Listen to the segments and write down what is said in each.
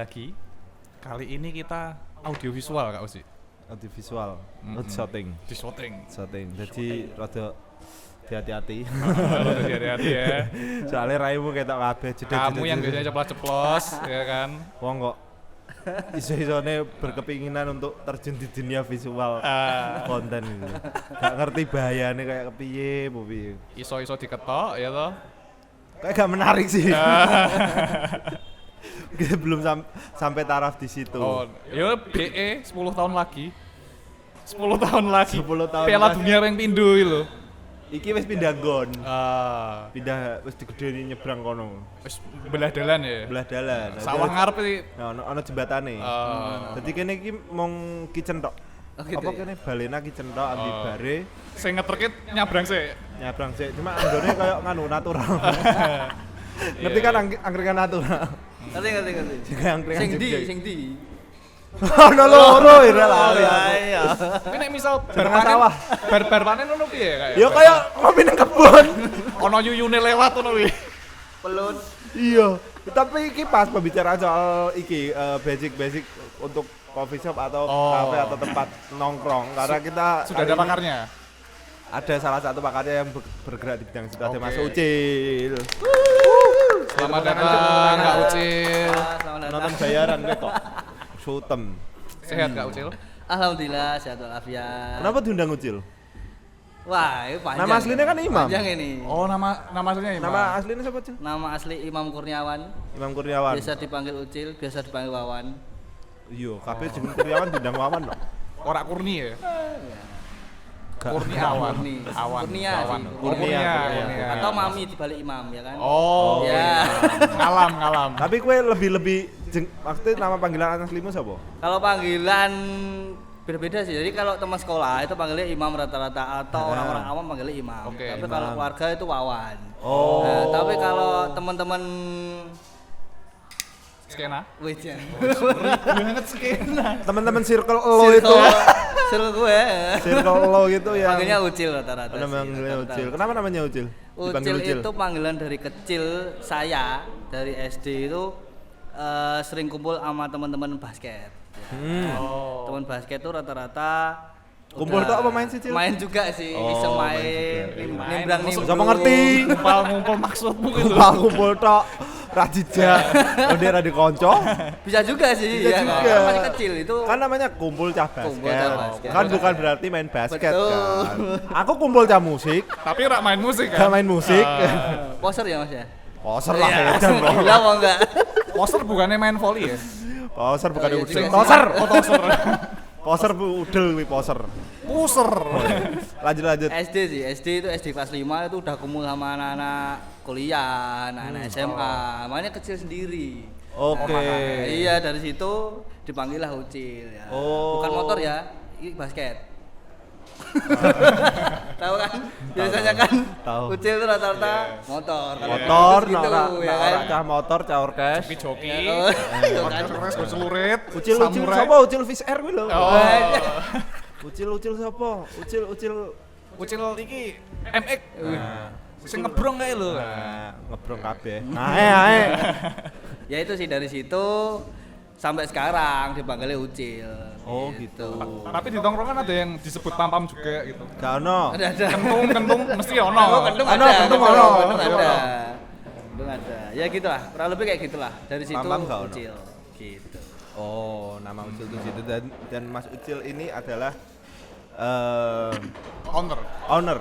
lagi. Kali ini kita audiovisual Kak Uzi. Audiovisual, shooting. Di shooting. Jadi rada hati-hati. Harus hati-hati ya. Soalnya raimu ketok kabeh Kamu yang biasanya ceplos-ceplos ya kan. Wong kok iso-isone berkepinginan untuk terjun di dunia visual konten gitu. Gak ngerti bahayane kayak kepiye, bu piye. Iso-iso diketok ya toh. Kayak gak menarik sih. Kita belum sampai taraf di situ. Oh, ya BE 10 tahun lagi. 10 tahun lagi. 10 tahun Piala lagi. Dunia yang pindu itu. Iki wis pindah nggon. Pindah wis digedeni nyebrang kono. Wis belah dalan ya. Belah dalan. Sawah ngarep iki. Ono jembatane. Dadi kene iki mung kitchen tok. Apa kene balena kitchen tok ambil bare Sing ngeterkit nyabrang sih. nyabrang sik. Cuma anggone koyo nganu natural. Ngerti kan angkringan natural. Ngerti. Juga angkringan Sing di. Ono loro ira lali. Iya. Tapi nek misal Tengah sawah. bar panen ngono piye kayak? Ya kaya ngopi nang kebon. Ono yuyune lewat ngono kuwi. Pelut. Iya. Tapi iki pas pembicaraan soal iki basic untuk coffee shop atau cafe atau tempat nongkrong karena kita Sudah ada pakarnya. ada salah satu pakarnya yang bergerak di bidang situ, ada Oke. Mas Ucil. Selamat datang Kak Ucil. Selamat datang. Nonton bayaran ketok. Sutem. Sehat Kak Ucil? Alhamdulillah sehat walafiat. Kenapa diundang Ucil? Wah, ini panjang. Nama aslinya kan Imam. Panjang ini. Oh, nama aslinya Imam. Nama aslinya siapa, Ucil? Nama asli Imam Kurniawan. Imam Kurniawan. Biasa dipanggil Ucil, biasa dipanggil Wawan. Iya, kabeh jeneng Kurniawan diundang Wawan kok. Ora Kurni ya? Gak. Kurniawan. Kurni. Awan. Kurnia Awan. sih. Oh, Kurnia. Atau Mami dibalik Imam ya kan? Oh, Ya. ngalam. Tapi kue lebih maksudnya nama panggilan aslimu siapa? Kalau panggilan berbeda sih. Jadi kalau teman sekolah itu panggilnya Imam rata-rata atau orang-orang awam panggilnya Imam. Oke, Tapi Imam. kalau keluarga itu Wawan. Oh. Nah, tapi kalau teman-teman Skena. Wih, Banget skena. Teman-teman circle lo itu, circle gue circle lo gitu ya. panggilnya Ucil rata-rata sih, Namanya rata-rata. Ucil. Kenapa namanya Ucil? Ucil itu panggilan dari kecil saya dari SD itu sering kumpul sama teman-teman basket. Oh. Teman basket itu rata-rata Kumpul udah tuh apa main sih, Cil? Main juga sih, Oh, bisa main main, juga. nimbrang. Siapa ngerti? Ngumpul maksudmu gitu. Kumpul tok. Rajija. Udah rada konco. Bisa juga sih, Bisa ya, juga. kan masih kecil itu. Kan namanya kumpul cah Kumpul basket. cah basket. Kan bukan berarti main basket Betul. kan. Aku kumpul cah musik, Tapi ora main musik gak kan? main musik. Poser ya Mas ya? Poser lah Iya. edan loh. Gila mau enggak? Poster bukannya main volley ya? Poser bukan Oh, iya udel. juga sih. Poser. Oh, toser. Poser bu udel kuwi poser. Puser. Lanjut. SD sih, SD itu SD kelas 5 itu udah kumpul sama anak-anak kuliah, anak-anak SMA, makanya kecil sendiri. Oke. Nah, iya dari situ dipanggil lah Ucil ya. Oh. Bukan motor ya, ini basket. Tahu kan? Biasanya kan Tahu. Ucil itu rata-rata motor. Kalau Motor, bagus gitu, ya kan? cah motor, cah orkes. Joki. Oh, iya kan? Kores gue celurit. Ucil samurai. sapa? Ucil Fish Air kuwi lho. Oh. Ucil sapa? Ucil. Ucil iki MX. Sing ngebrong kae lho. Nah, ngebrong kabeh. Ae. Ya itu sih dari situ sampai sekarang dipanggilnya Ucil. Oh gitu. Tapi di tongkrongan ada yang disebut pam-pam juga gitu. Gak ono. Ada. Kentung mesti ono. Oh, kentung Ono, ada. kentung Kentung ono. ada. Kentung ono. Kentung ada. Ya gitulah, kurang lebih kayak gitulah. Dari situ Pam-pam nggak ono? Ucil. Gitu. Oh, nama Ucil itu situ dan Mas Ucil ini adalah Owner. owner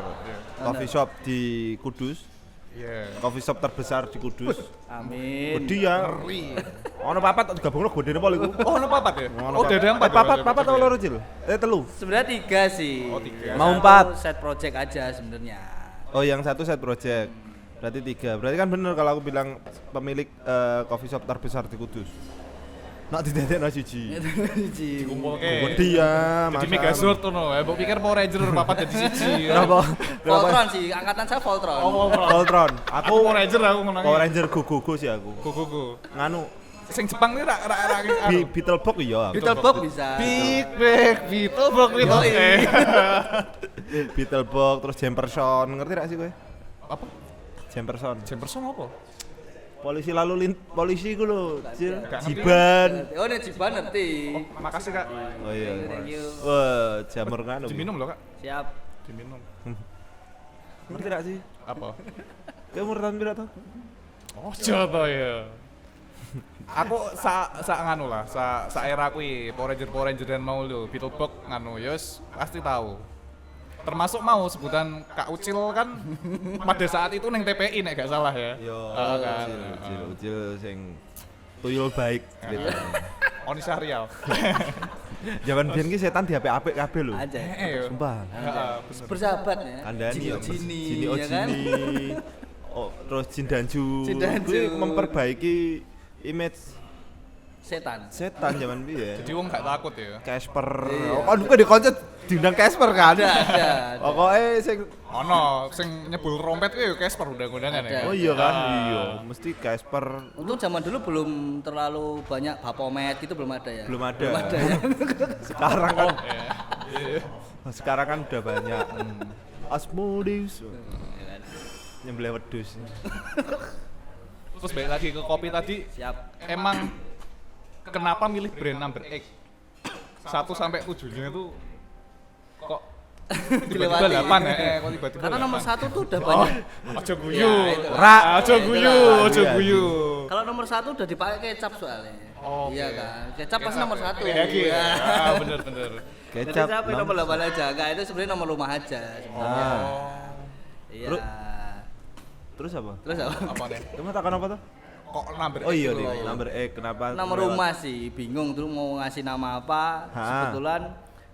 coffee shop di Kudus. Iya. Coffee shop terbesar di Kudus. Amin. Gede ya. Ono papat gabungno gedene pol iku. Oh, ono papat ya? Ono Oh, ada empat. papat atau loro Cil? Telu. Sebenarnya 3 sih. Oh, 3. Mau Satu 4. set project aja sebenarnya. Oh, yang satu set project. Berarti 3. Berarti kan bener kalau aku bilang pemilik coffee shop terbesar di Kudus. Nak didadekno siji. Kumpul Gede ya, Jadi Mas. Megazord tuh no, mbok pikir Power Ranger papat jadi siji. Kenapa? Voltron sih, angkatan saya Voltron. Oh, Voltron. Aku Power Ranger aku ngono. Power Ranger go sih aku. Go. Nganu Sing Jepang iki ra Beetlebug ya. Beetlebug bisa. Big Bang Beetlebug itu. Beetlebug terus Jemperson, ngerti gak sih kowe? Apa? Jemperson. Jemperson apa? polisi polisi ku lho, Cil. Gak ngerti. Jiban. Oh, nek Jiban ngerti. Makasih Kak. Oh iya. Thank you. Wah, jamur kan. Diminum loh Kak. Siap. Diminum. Ngerti gak sih? Apa? Kayak umur tahun pira to? Oh, joto ya. Aku nganu lah, era kuwi Power Ranger dan mau lho, Beetlebug nganu yos pasti tahu. Termasuk mau sebutan Kak Ucil kan pada saat itu neng TPI nek gak salah ya. Yo, kan. Ucil sing tuyul baik ceritanya. Oni Syahrial. Zaman biyen ki setan diapik-apik kabeh lho. Aja. Yo. Sumpah. Heeh, bener. Bersahabat ya. Kandani ya, Jini, Jini oh ya kan? Jini. Oh, terus Jin Danju. Jin Danju. Kuwi memperbaiki image Setan. setan zaman biyen. Jadi wong gak takut ya. Casper. Iya. Oh, kan bukan dikoncut diundang Casper kan? Ada. Pokoknya sing Ono sing nyebul trompet kuwi Casper undang-undangan ya. oh iya kan, Ah. iya. Mesti Casper Untung zaman dulu belum terlalu banyak Baphomet gitu belum ada ya. belum ada. Belum ada ya. Sekarang kan Iya. sekarang kan udah banyak. Asmodeus. Nyembelih wedhus. Terus balik lagi ke kopi tadi, Siap. emang kenapa milih brand number 8? 1 sampai 7-nya itu kok tiba-tiba Dilewati. 8 ya? Kok tiba-tiba Karena 8? nomor 1 tuh udah Oh, banyak. ojo guyu. Ya, itu. Ra. Ojo Itu guyu, lah. ojo Iya, guyu. Kalau nomor 1 udah dipakai kecap soalnya. Oh, Iya oke. kan. Kecap pasti nomor 1. Iya, gitu. Ah, bener-bener. Jadi Kecap. sampai nomor 8 aja. Enggak, itu sebenarnya nomor rumah aja sebenarnya. Ah. Iya. Terus apa? Terus apa? Apa nih? Kamu takkan apa tuh? Kok number Oh 8 iya gitu nih, loh? number kenapa? Nama lewat- rumah sih, bingung dulu mau ngasih nama apa. Ha.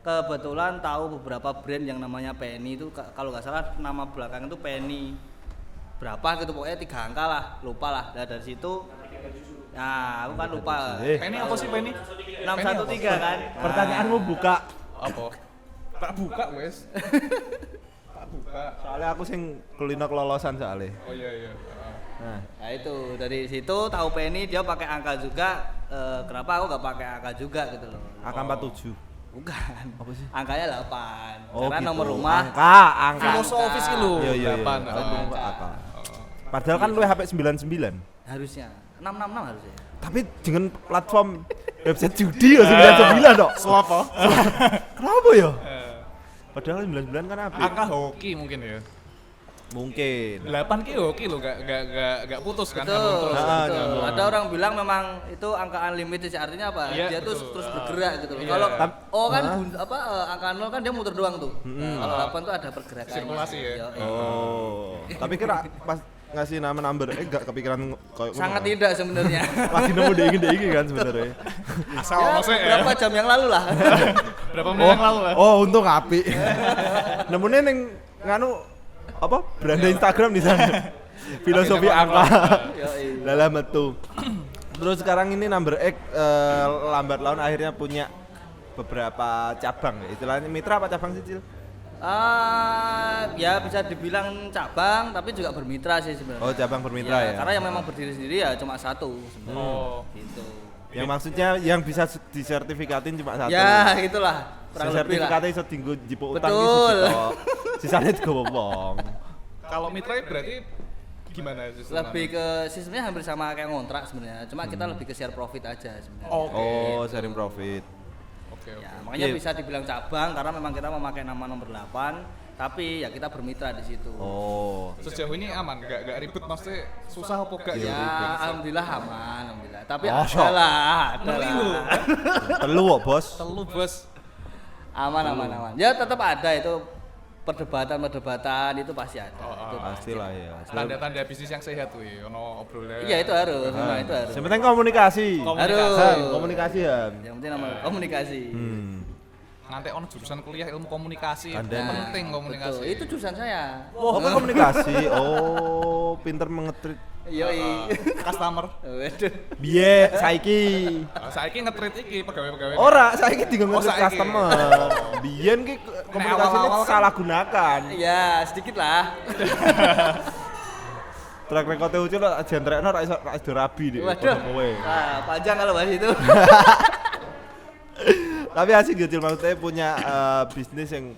Kebetulan tahu beberapa brand yang namanya Penny itu kalau nggak salah nama belakang itu Penny berapa gitu pokoknya 3 angka lah, lupa lah. Nah, dari situ nah, aku kan lupa. Penny apa sih Penny? 613 kan. Pertanyaanmu buka. Apa? Tak buka wes. Tak buka. Soalnya aku sing kulino kelolosan soalnya. Oh iya iya. Nah, Nah itu dari situ tahu Penny dia pakai angka juga. Kenapa aku nggak pakai angka juga gitu loh? AK47. Bukan. Apa sih? Angkanya 8. Oh, Karena gitu. nomor rumah Angka. Filosofis sih lu. Iya iya iya. 8. Aku Angka. angka. Padahal kan lu HP 99. harusnya 666 harusnya. Tapi dengan platform website judi ya 99 dok. Slot toh. Kenapa ya? Padahal 99 kan apa? Angka hoki mungkin ya. Mungkin. 8 ki hoki lo gak putus kan Betul, nyambung terus. Ah, betul. nyambung. Ada orang bilang memang itu angka unlimited sih, artinya apa? Iya, Dia tuh betul. terus bergerak gitu loh. Iya. Kalau oh kan Ah. angka 0 kan dia muter doang tuh. Kalau 8 tuh ada pergerakan. Sirkulasi ya. Oh. Tapi kira pas ngasih nama number enggak kepikiran kayak Sangat tidak sebenarnya. lagi nemu dingin kan sebenarnya. Asal Ya, maksudnya ya. berapa jam yang lalu lah. Berapa menit yang lalu lah. Oh, untung api. Nemune ning nganu apa? Beranda Instagram di sana. Filosofi angka. Yoi. Lalah metu. Terus sekarang ini number X lambat laun akhirnya punya beberapa cabang. Istilahnya mitra apa cabang sih, Cil? Ya bisa dibilang cabang tapi juga bermitra sih sebenarnya. Oh, cabang bermitra ya. Karena yang memang berdiri sendiri ya cuma satu sebenarnya. Oh. Gitu. Yang maksudnya yang bisa disertifikatin cuma satu. Ya, itulah. Kurang lebih lah. Sertifikatnya iso dienggo jipuk utang iki Betul. siji tok. Sisane digowo wong. Kalau mitra berarti gimana sistemnya? Lebih ke sistemnya hampir sama kayak ngontrak sebenarnya. Cuma kita lebih ke share profit aja sebenarnya. Oke. Oh, sharing profit. Oke. Ya, makanya Iya. bisa dibilang cabang karena memang kita memakai nama nomor 8, tapi ya kita bermitra di situ. Oh. Sejauh ini aman, gak ribet maksudnya susah apa gak Ya, gitu? alhamdulillah aman, alhamdulillah. Tapi Masa? ada Ngeri lu. lah. Telu kok, Bos. Telu bos. Aman. Ya tetap ada itu perdebatan itu pasti ada. Itu Pastilah ya. Tanda-tanda bisnis yang sehat tuh ya, ono obrolan. Iya itu harus, memang itu harus. Yang penting komunikasi. Harus. Han, komunikasi ya. Yang penting nama komunikasi. Nanti ono jurusan kuliah ilmu komunikasi, Tanda. penting komunikasi. Betul, itu jurusan saya. Oh, kan komunikasi. Oh, pinter mengetrit. Yoi. Customer. Waduh. Biye, saiki. Saiki nge-treat iki pegawai-pegawai. Ora, saiki dienggo Oh, ngetrit saiki. customer. Biyen ki komunikasinya awal-awal kan- salah gunakan. Ya, sedikit lah. Track record Ucil aja ndrekno ra iso rabi dik. Waduh. Kowe. Nah, panjang kalau bahas itu. Tapi asik Ucil maksudnya punya bisnis yang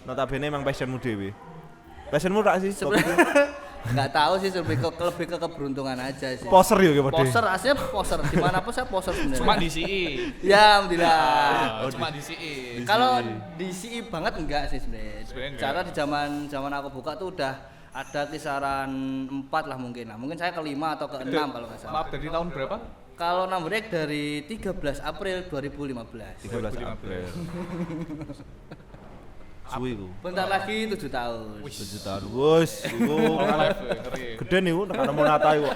notabene emang passionmu dhewe. Passionmu ra sih? Sebenarnya Nggak tahu sih, lebih ke keberuntungan aja sih. Poser ya Pak. Poser, aslinya poser. Dimanapun saya poser sebenarnya. Cuma di CI. Ya, alhamdulillah. Cuma di CI. Kalau di CI banget enggak sih sebenarnya. Sebenarnya enggak. Cara di zaman aku buka tuh udah ada kisaran 4 lah mungkin. Nah, mungkin saya ke 5 atau ke 6 kalau nggak salah. Maaf, dari tahun berapa? Kalau number egg dari 13 April 2015. 13 April. Suwi ku. Bentar lagi 7 tahun. 7 tahun. Wes, iku Live, ngeri. gede nih ku tekan Monata iku.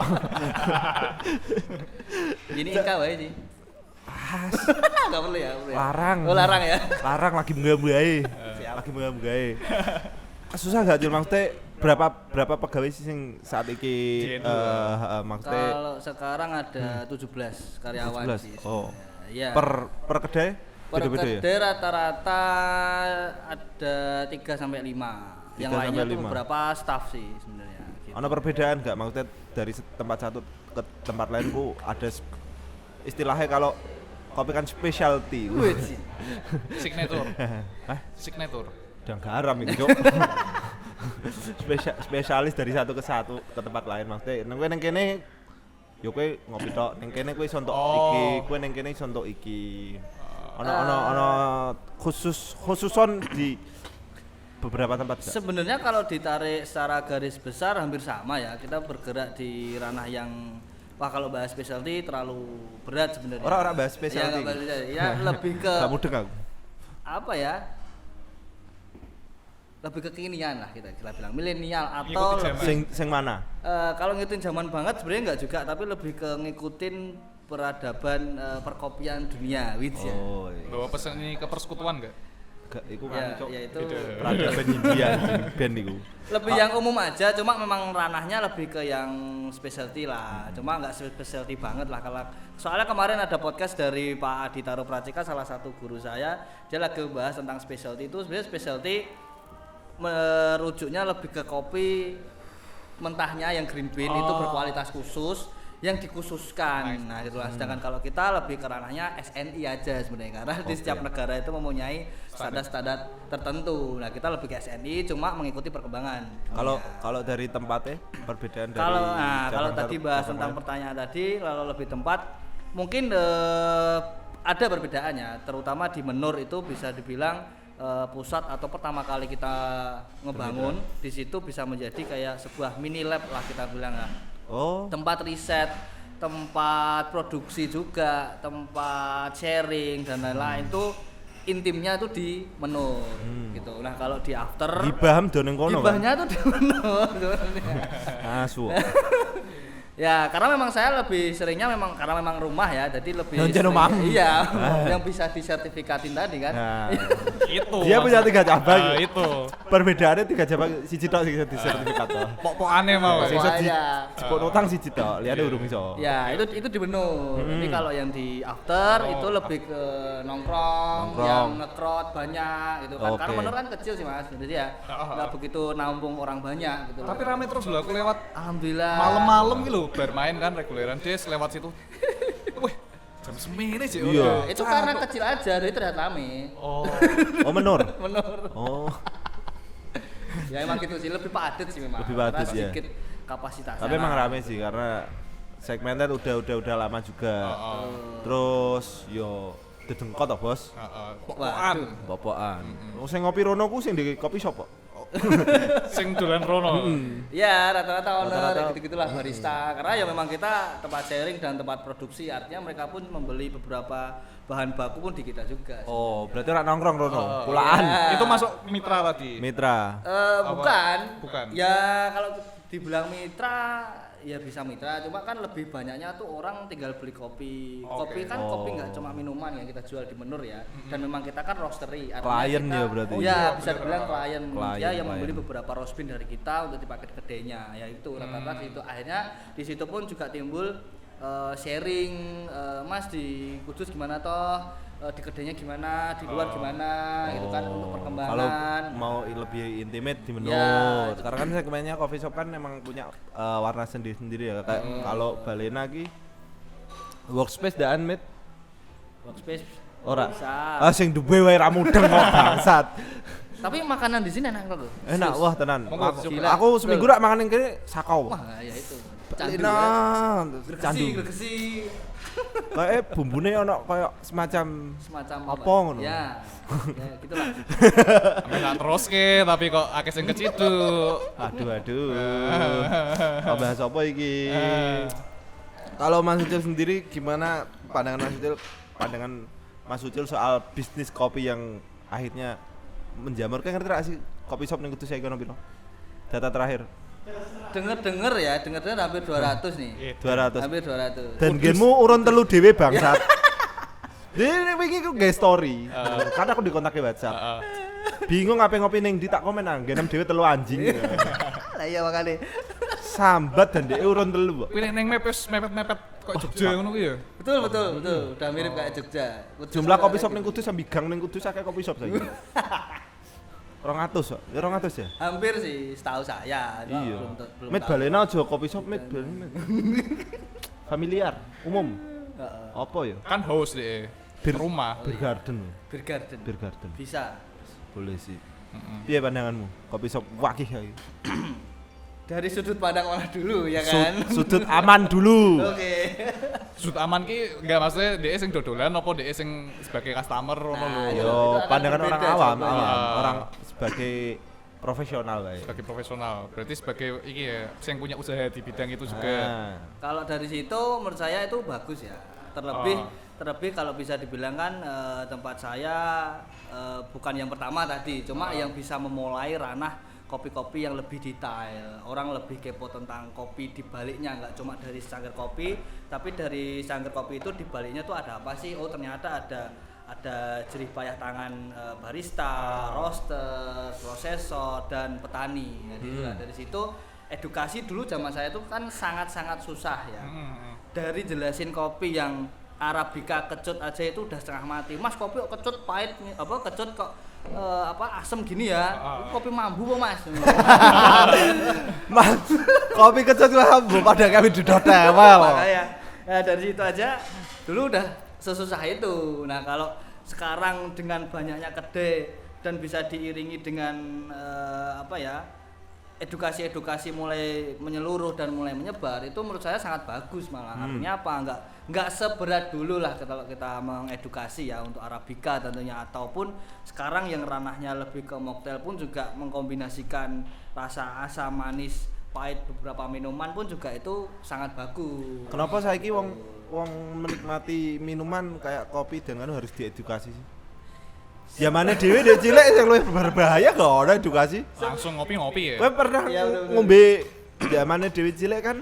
Gini Inka wae sih. Enggak perlu ya, perlu ya. Larang. Oh, larang ya. Larang lagi menggambae. Lagi menggambae. Susah enggak Jul maksudnya berapa pegawai sih sing saat iki Di Endo, maksudnya Kalau sekarang ada 17 karyawan 17? sih. Oh. Iya. per kedai Per beda-beda ya? kedai rata-rata ada 3 sampai 5. Yang 3 lainnya sampai tuh 5. beberapa staff sih sebenarnya. Gitu. Ada perbedaan enggak maksudnya dari tempat satu ke tempat lain ku ada istilahnya kalau kopi kan specialty. Wih, sih. Signature. Hah? Signature. Udah garam itu, Cok. Spesialis dari satu ke tempat lain maksudnya. Nang kowe nang kene yo kowe ngopi tok, nang kene kowe iso entuk iki, kowe nang kene iso entuk iki. Ana khususon di beberapa tempat enggak? Sebenarnya kalau ditarik secara garis besar hampir sama ya. Kita bergerak di ranah yang kalau bahas specialty terlalu berat sebenarnya. Orang bahas specialty. Ya, nggak bahas specialty. Ya lebih ke Gak mudeng aku. apa ya? Lebih kekinian lah kita bilang milenial atau Ngikutin zaman. Sing mana? kalau ngikutin zaman banget sebenarnya enggak juga, tapi lebih ke ngikutin peradaban perkopian dunia which ya. Oh, iya. Bawa pesan ini ke persekutuan enggak? Gak iku Ya, kan, Cok. ya itu Peradaban India band iku. lebih yang umum aja, cuma memang ranahnya lebih ke yang specialty lah, cuma nggak specialty banget lah. Kalau soalnya kemarin ada podcast dari Pak Adi Taro Pracika, salah satu guru saya, dia lagi bahas tentang specialty. Itu sebenarnya specialty merujuknya lebih ke kopi mentahnya yang green bean itu berkualitas khusus yang dikhususkan. Nah, itulah. Sedangkan kalau kita lebih ke ranahnya SNI aja sebenarnya, karena di setiap negara itu mempunyai standar-standar tertentu. Nah, kita lebih ke SNI cuma mengikuti perkembangan. Kalau dari tempatnya perbedaan dari Kalau cabang tadi satu bahas cabang tentang lain. pertanyaan tadi, kalau lebih tempat mungkin ada perbedaannya, terutama di Menur itu bisa dibilang pusat atau pertama kali kita ngebangun di situ bisa menjadi kayak sebuah mini lab lah kita bilang ya. Oh, Tempat riset, tempat produksi juga, tempat sharing dan lain-lain itu intimnya tuh di Menur gitu. Nah, kalau di after gibah doneng kono kan. gibahnya tuh di Menur sebenarnya. Asu. Ya, karena memang saya lebih seringnya memang karena memang rumah ya, jadi lebih Yang sering- omah. Iya, yang bisa disertifikatin tadi kan. Nah, Itu. dia punya 3 cabang. Itu. Perbedaannya 3 cabang, siji tok sing iso disertifikat to. Pok-pokane mau. Sing iso di Pokoknya. jipuk utang siji tok, liyane urung iso. Ya, itu di Benur. Jadi kalau yang di after itu lebih ke nongkrong, yang ngekrot banyak gitu kan. Oke. Karena Menur kan kecil sih Mas, jadi ya nggak begitu nampung orang banyak gitu. Tapi rame terus loh, aku lewat Alhamdulillah. malam-malam gitu loh, bermain kan reguleran des lewat situ. Wih, jam semini sih. Iya. Itu karena kecil aja, jadi terlihat rame. Oh. Oh, menur. Menur. Oh. Ya emang gitu sih, lebih padat sih memang. Lebih padat, Karena ya. sedikit kapasitasnya. Tapi emang rame sih karena segmented udah lama juga. Terus yo dedengkot to, Bos. Pokokan. Popokan. Sing ngopi rono ku sing di kopi shop kok. Sing dolan rono. Ya rata-rata owner Rata-rata. gitu-gitulah barista. Karena ya memang kita tempat sharing dan tempat produksi, artinya mereka pun membeli beberapa bahan baku pun di kita juga. Oh, berarti ora nongkrong rono. Pulaan. Iya. Itu masuk mitra tadi. Mitra. Bukan. Bukan. Ya kalau dibilang mitra ya bisa mitra, cuma kan lebih banyaknya tuh orang tinggal beli kopi. Kopi kan kopi nggak cuma minuman yang kita jual di Menur ya. Dan memang kita kan roastery. Artinya Klien kita- ya berarti. Ya bisa dibilang klien. Klien, Ya yang membeli klien. beberapa roast bean dari kita untuk dipakai di kedainya. Ya itu rata-rata itu akhirnya di situ pun juga timbul sharing, Mas di Kudus gimana toh, di kedainya gimana, di luar gimana gitu kan untuk Kalau perkembangan. mau lebih intimate di menur. Ya. Karena kan segmennya coffee shop kan emang punya warna sendiri-sendiri ya. Kayak kalau Balena ki workspace dan mid Workspace ora. bisa. Ah sing duwe wae ra mudeng kok bangsat. Tapi makanan di sini enak loh. Enak wah tenan. Monggo, gila. Aku seminggu rak mangan ning kene sakau. Wah, ya itu. Candu ya. Enak. Candu. Gregesi. Kayak bumbune ono kayak semacam Semacam Apa ngono? Ya. Ya gitulah. Sampe tak teruske tapi kok akeh sing keciduk. Aduh. Kok bahas apa iki? Kalau Mas Ucil sendiri gimana pandangan Mas Ucil soal bisnis kopi yang akhirnya menjamur? Kayak ngerti gak sih kopi shop ning kudu saiki ono piro? Data terakhir Dengar hampir 200 nih. 200. Hampir 200. Dan genmu urun telu dhewe bangsat. Ini wingi ku nge story. Karena aku dikontak WhatsApp. Bingung ngapain ngopi ning di tak komen nang genem dhewe telu anjing. Lah iya makane. Sambat dan dia urun telu. Kuwi ning mepet-mepet kok Jogja ngono kuwi ya. Betul. Udah mirip kayak Jogja. Jumlah kopi shop ning Kudus sambil gang ning Kudus akeh kopi shop saiki. 200 kok. Ya 200 ya? Hampir sih setahu saya. Cuma Iya. belum Met tahu. balena aja kopi shop met balena. Familiar, umum. Heeh. Apa ya? Kan host deh. Rumah. Beer garden. Beer garden. Beer garden. Bisa. Boleh sih. Piye pandanganmu? Kopi shop wakih ya. Dari sudut pandang mana dulu ya kan? Sudut aman dulu. Oke. Sudut aman ki enggak maksudnya dia sing dodolan apa dia sing sebagai customer ngono lho. Nah, Yo, itu akan pandangan orang berbeda awam, jawabannya. orang sebagai profesional lah ya. Sebagai profesional. Berarti sebagai iki ya, sing punya usaha di bidang itu juga. Nah, Kalau dari situ menurut saya itu bagus ya. Terlebih kalau bisa dibilang kan tempat saya bukan yang pertama tadi, cuma yang bisa memulai ranah kopi-kopi yang lebih detail. Orang lebih kepo tentang kopi di baliknya, nggak cuma dari secangkir kopi, tapi dari secangkir kopi itu di baliknya tuh ada apa sih? Oh, ternyata ada jerih payah tangan barista, roaster, prosesor dan petani. Jadi dari situ edukasi dulu zaman saya itu kan sangat-sangat susah ya. Dari jelasin kopi yang Arabica kecut aja itu udah setengah mati. Mas, kopi kok kecut pahit apa kecut kok asem gini ya. Kopi mambu kok, Mas. Mas, kopi kecut lah bu pada kami duduk tewel. Makanya dari situ aja dulu udah sesusah itu. Nah, kalau sekarang dengan banyaknya kedai dan bisa diiringi dengan edukasi mulai menyeluruh dan mulai menyebar, itu menurut saya sangat bagus malah. Artinya apa? Enggak seberat dulu lah kalau kita mengedukasi ya untuk Arabica tentunya, ataupun sekarang yang ranahnya lebih ke mocktail pun juga mengkombinasikan rasa asam, manis, pahit beberapa minuman pun juga itu sangat bagus. Kenapa saiki wong menikmati minuman kayak kopi dan anu harus diedukasi sih? Zamane dhewe dek cilik sing luwih berbahaya kok ora edukasi. Langsung ngopi-ngopi ya. Kowe pernah Iya, bener-bener. ngombe zamane dhewe cilik kan?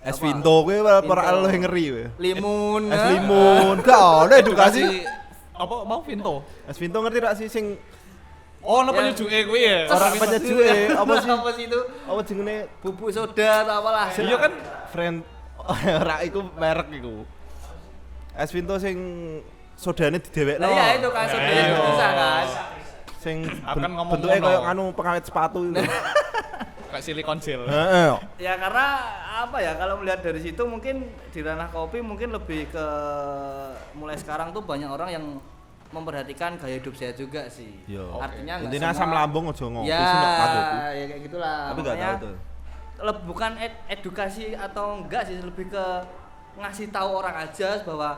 Es Apa? Vinto kowe ora Vinto. luwih ngeri kowe. Limun. Es limun, gak ono edukasi. Apa mau Vinto? Es Vinto ngerti rak sih sing Oh, ono Ya. penyejuke kuwi ya. ora penyejuke apa sih? Apa sih itu? Apa jenenge? Bubuk soda atau apalah. Iya kan Friend ora iku merek iku. Es Vinto sing sodane didewekno. Nah, iya itu kan soda Iya. itu bisa kan. Sing Akan ngomong bentuknya ngono. kayak anu pengawet sepatu itu. kayak silikon gel. Heeh. Ya karena apa ya, kalau melihat dari situ mungkin di ranah kopi mungkin lebih ke mulai sekarang tuh banyak orang yang memperhatikan gaya hidup saya juga sih. Yo. Artinya nggak Intinya asam semua- lambung aja ngopi Ya, sih nek katoku. ya kayak gitulah. Tapi enggak Makanya tahu tuh. bukan edukasi atau enggak sih, lebih ke ngasih tahu orang aja bahwa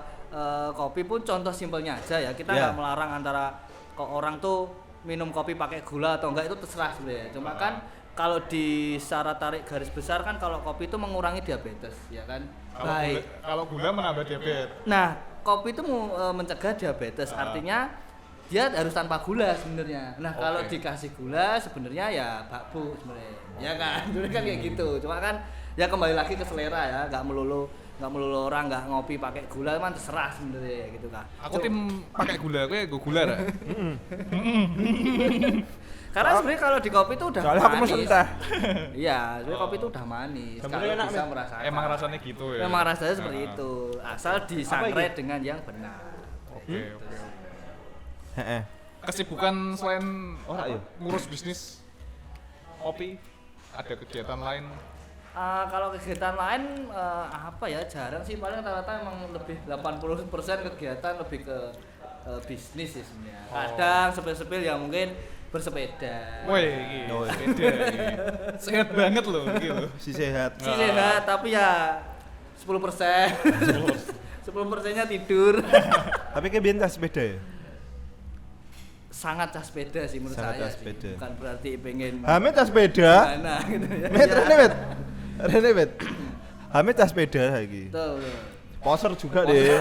kopi pun contoh simpelnya aja ya, kita nggak melarang antara kok orang tuh minum kopi pakai gula atau enggak, itu terserah sebenarnya. Cuma kan kalau di secara tarik garis besar kan kalau kopi itu mengurangi diabetes ya kan. Baik. Kalau gula menambah diabetes. Nah, kopi itu mencegah diabetes, artinya dia harus tanpa gula sebenarnya. Nah, kalau Oke. dikasih gula sebenarnya ya bakbu sebenarnya. Ya kan? Sebenarnya kan kayak gitu. Cuma kan ya kembali lagi ke selera ya, nggak melulu orang nggak ngopi pakai gula, man terserah sebenarnya gitu kan. Aku tim pakai gula, kowe nggo gula ra? Karena sebenarnya kalau di kopi itu udah Soalnya aku manis. mesen teh. Iya, sebenarnya kopi itu udah manis. Sebenarnya Kalau enak, bisa Mit. merasakan. Emang rasanya gitu ya. Memang rasanya seperti itu. Asal disangrai iki? dengan yang benar. Oke. Heeh. Kesibukan selain Ora ya? ngurus bisnis kopi, ada kegiatan lain? Kalau kegiatan lain apa ya, jarang sih, paling rata-rata emang lebih 80% kegiatan lebih ke bisnis sih sebenarnya. Kadang sepil-sepil ya mungkin bersepeda. Woi, Oh, iya. beda iki. Sehat banget loh iki lho. Si sehat. Si sehat tapi ya 10%. 10%-nya tidur. Tapi kayak biasa sepeda ya. Sangat cas sepeda sih menurut Sangat saya cas sih. sepeda. Bukan berarti pengen Hamid tas sepeda. gimana gitu ya. Met Rene met. Rene met. Hamid tas sepeda saiki. Betul. Poser juga deh.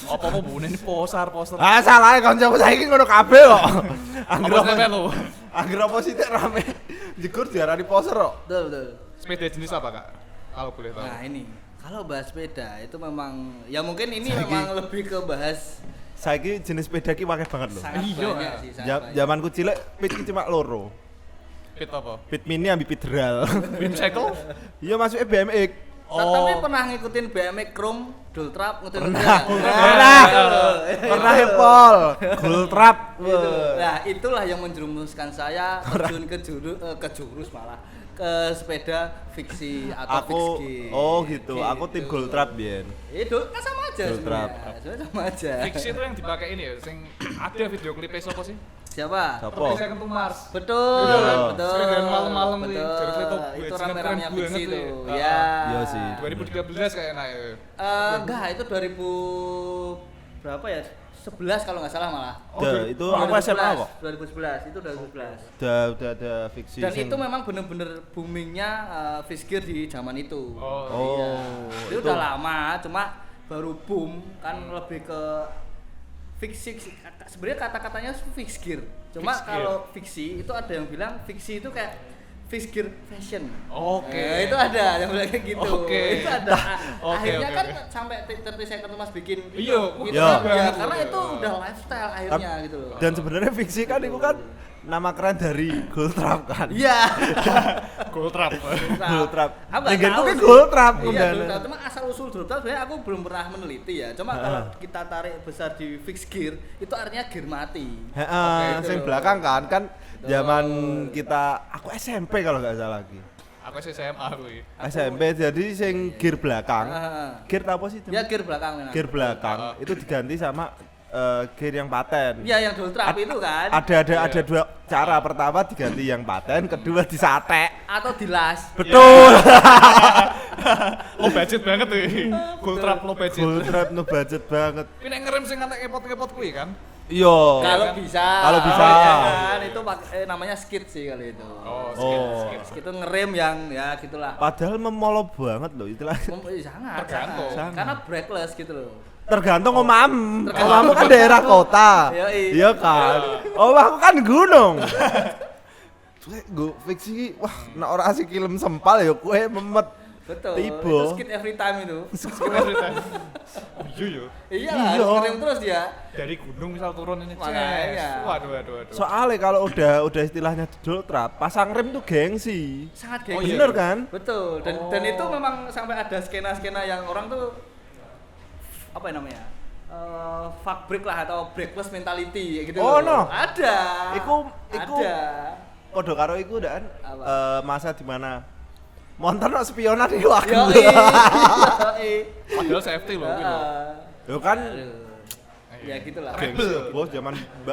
Apa mau bune ini poser. Ah salah kancaku saiki ngono kabeh kok. Apa sampe lo? Angger apa sih tek rame. Jegur diarani poser kok. Betul, betul. Sepeda jenis apa, Kak? Kalau boleh tahu. Nah, ini kalau bahas sepeda itu memang ya mungkin ini Saiki- memang lebih ke bahas Saiki jenis sepeda ki akeh banget lho. sangat Iya, banyak sih, sangat banyak. Zamanku cilik pit ki cuma loro. Pit apa? Pit mini ambil pit dral. Windcycle? Iya masuknya BMX. Tapi pernah ngikutin BMX Chrome, Dual Trap, ngikutin Pernah Pol. Gold trap. Nah, itulah yang menjerumuskan saya terjun ke jurus malah ke sepeda fiksi atau Aku fix gear. oh gitu. Aku tim gold trap biyen. Itu kan sama aja Dual Trap. sebenarnya. Sebenarnya sama aja. Fiksi itu yang dipakai ini ya, sing ada video klipnya siapa sih? Siapa? Siapa? 30 Second to Mars. Betul, Iya. betul. Sepedaan malam-malam nih, Betul. jadi foto Itu gue, rame-rame keren fiksi banget itu. nih. Ya. Iya sih. 2013 kayaknya ya. Enggak, itu 2000 berapa ya? 11 kalau nggak salah malah. Itu aku SMA kok. 2011, itu 2011. Udah fiksi. Dan sing- itu memang bener-bener boomingnya fixed gear di zaman itu. Oh, Iya. Oh, Itu udah lama, cuma baru boom kan lebih ke fiksi. Sebenarnya kata-katanya fixed gear. Cuma Fixed gear. kalau fiksi itu ada yang bilang fiksi itu kayak fixed gear fashion. Oke. Itu ada yang bilang kayak gitu. Oke. Itu ada. Oke, Akhirnya oke, kan oke. sampai 30 second Mas bikin Iya, gitu iya. kan. Ya, banget karena loh. itu udah lifestyle akhirnya gitu loh. Dan sebenarnya fiksi kan itu kan nama keren dari gold trap kan. Iya. Gold Trap. Gold trap. Aku nggak Legendaku tahu kan sih. gold trap Iya, kemudian. Gold Trap. Cuma asal usul Gold Trap sebenarnya aku belum pernah meneliti ya. Cuma kalau kita tarik besar di fixed gear itu artinya gear mati. Heeh, Oke, sing itu. belakang kan zaman kita aku SMP kalau nggak salah lagi. Aku sih SMA kuwi. SMP jadi sing gear belakang. Ah. Gear apa sih? Ya gear belakang memang. Gear belakang itu diganti sama gear yang paten. Iya, yang Gold Trap itu kan. Ada dua cara. Pertama diganti yang paten, kedua disate. Atau dilas. Betul. Low budget banget tuh. Gold Trap low budget. Gold trap no budget banget. Ini nek ngerem sing ngantek ngepot-ngepot kuwi kan. Iya. Kalau kan? bisa. Kalau bisa. ya kan itu pakai namanya skid sih kali itu. Oh, Oh. Skid itu ngerem yang ya gitulah. Padahal memolo banget loh itulah. Sangat, Tergantung. sangat. Karena breakless gitu loh. Tergantung omam. Tergantung. Omam kan daerah kota. Yoi. Iya kan. Omahku kan gunung. Gue fiksi, wah, nek ora asik film sempal ya kowe memet. Betul. Tiba. Itu skid every time itu. Iya yo. Iya Iya. lah, ngerem terus dia. Dari gunung misal turun ini. Makanya. Ces. Waduh. Soalnya kalau udah istilahnya dodol trap, pasang rem tuh gengsi. Sangat Oh, gengsi. iya. Bener kan? Betul. Dan itu memang sampai ada skena-skena yang orang tuh apa ya namanya? Fuck break lah atau breakless mentality gitu. Oh, loh. no. Ada. Iku- ada. Podo karo iku dan Apa? masa dimana montor no spionan iku aku. Yoi. Yoi. Padahal safety loh gitu. Yo kan Aduh. Ya gitulah. gengsi bos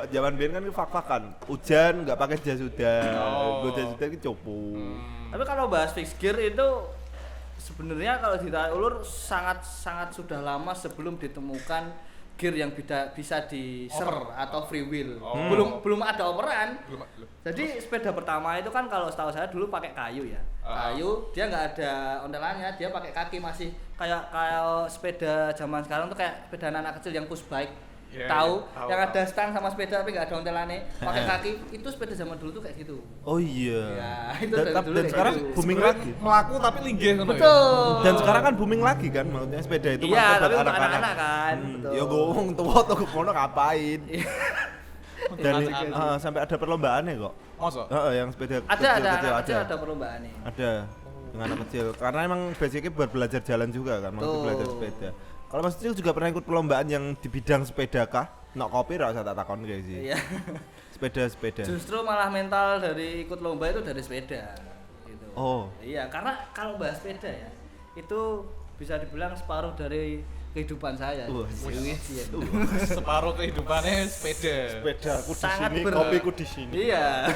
zaman biyen kan fak-fakan. Hujan nggak pakai jas hujan. Oh. Gue jas hujan ki copo. Tapi kalau bahas fixed gear itu sebenarnya kalau ditarik ulur sangat sudah lama sebelum ditemukan gear yang bisa di-ser atau free wheel. Oh. Belum ada operan. Belum. Jadi sepeda pertama itu kan kalau setahu saya dulu pakai kayu ya. Kayu, dia nggak ada ontelannya, dia pakai kaki masih kayak sepeda zaman sekarang tuh kayak sepeda anak kecil yang push bike. Iya, tahu iya, tahu, yang tahu. ada stang sama sepeda tapi nggak ada ontelannya, pakai kaki. Itu sepeda zaman dulu tuh kayak gitu. Oh iya. Ya, itu Dan, dari dulu dan kayak sekarang gitu. booming Sebenarnya lagi. melaku tapi linggih ngono ya. Betul. Dan sekarang kan booming lagi kan, maksudnya sepeda itu Iya, maksudnya tapi buat untuk anak-anak kan. Betul. Ya gue ngomong tua tuh ngono ngapain? Dan sampai ada perlombaannya kok. Masa? Yang sepeda Ada kecil-kecil anak kecil ada perlombaan nih. Ada dengan anak kecil. Karena emang basicnya buat belajar jalan juga kan, maksudnya Tuh. belajar sepeda. Kalau Mas Cil juga pernah ikut perlombaan yang di bidang sepeda kah? Nok kopi ra usah tak takon guys sih. Iya. Sepeda. Justru malah mental dari ikut lomba itu dari sepeda. Gitu. Oh. Iya, karena kalau bahas sepeda ya, itu bisa dibilang separuh dari kehidupan saya. Wah, Iya. Separuh kehidupannya sepeda. Sepedaku di Sangat sini, ber- kopiku di sini. Iya.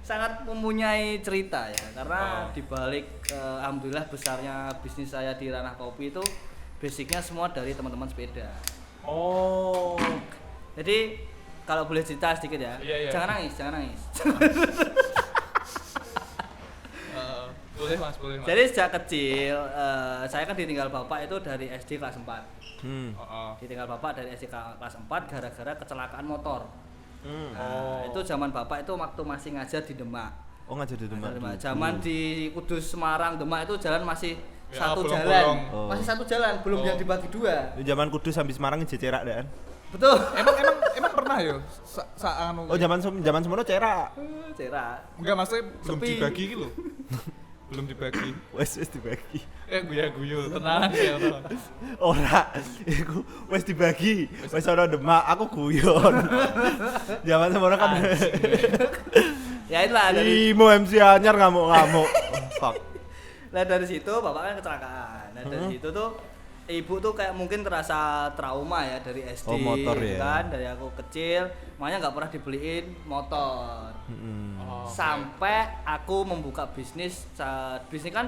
Sangat mempunyai cerita ya, karena Oh. dibalik alhamdulillah besarnya bisnis saya di ranah kopi itu basicnya semua dari teman-teman sepeda. Oh. Jadi kalau boleh cerita sedikit ya, Iya, iya. jangan nangis. Boleh mas, boleh mas. Jadi sejak kecil saya kan ditinggal bapak itu dari SD kelas 4. Ditinggal bapak dari SD kelas 4 gara-gara kecelakaan motor. Nah, itu zaman bapak itu waktu masih ngajar di Demak. Oh ngajar di Demak. Zaman di Kudus, Semarang, Demak itu jalan masih Ya, satu bolong-bolong. jalan. Oh. Masih satu jalan, belum Oh. yang dibagi 2. Zaman Kudus sampai Semarang cecerak kan? Betul. Emang pernah yo? Anu. Oh zaman semono cerak. Cerak. Enggak maksudnya belum Sepi. dibagi gitu loh. Belum dibagi. Wes dibagi. Guya-guyu tenan ya. Ora, iku wis dibagi. Wis ana Demak, aku guyon. Zaman semono kan. Ya itulah dari Imo MC anyar ngamuk-ngamuk. Fuck. Nah dari situ bapak kan kecelakaan. Nah dari situ tuh ibu tuh kayak mungkin terasa trauma ya dari SD Oh, motor gitu ya. kan, dari aku kecil makanya nggak pernah dibeliin motor. Sampai aku membuka bisnis kan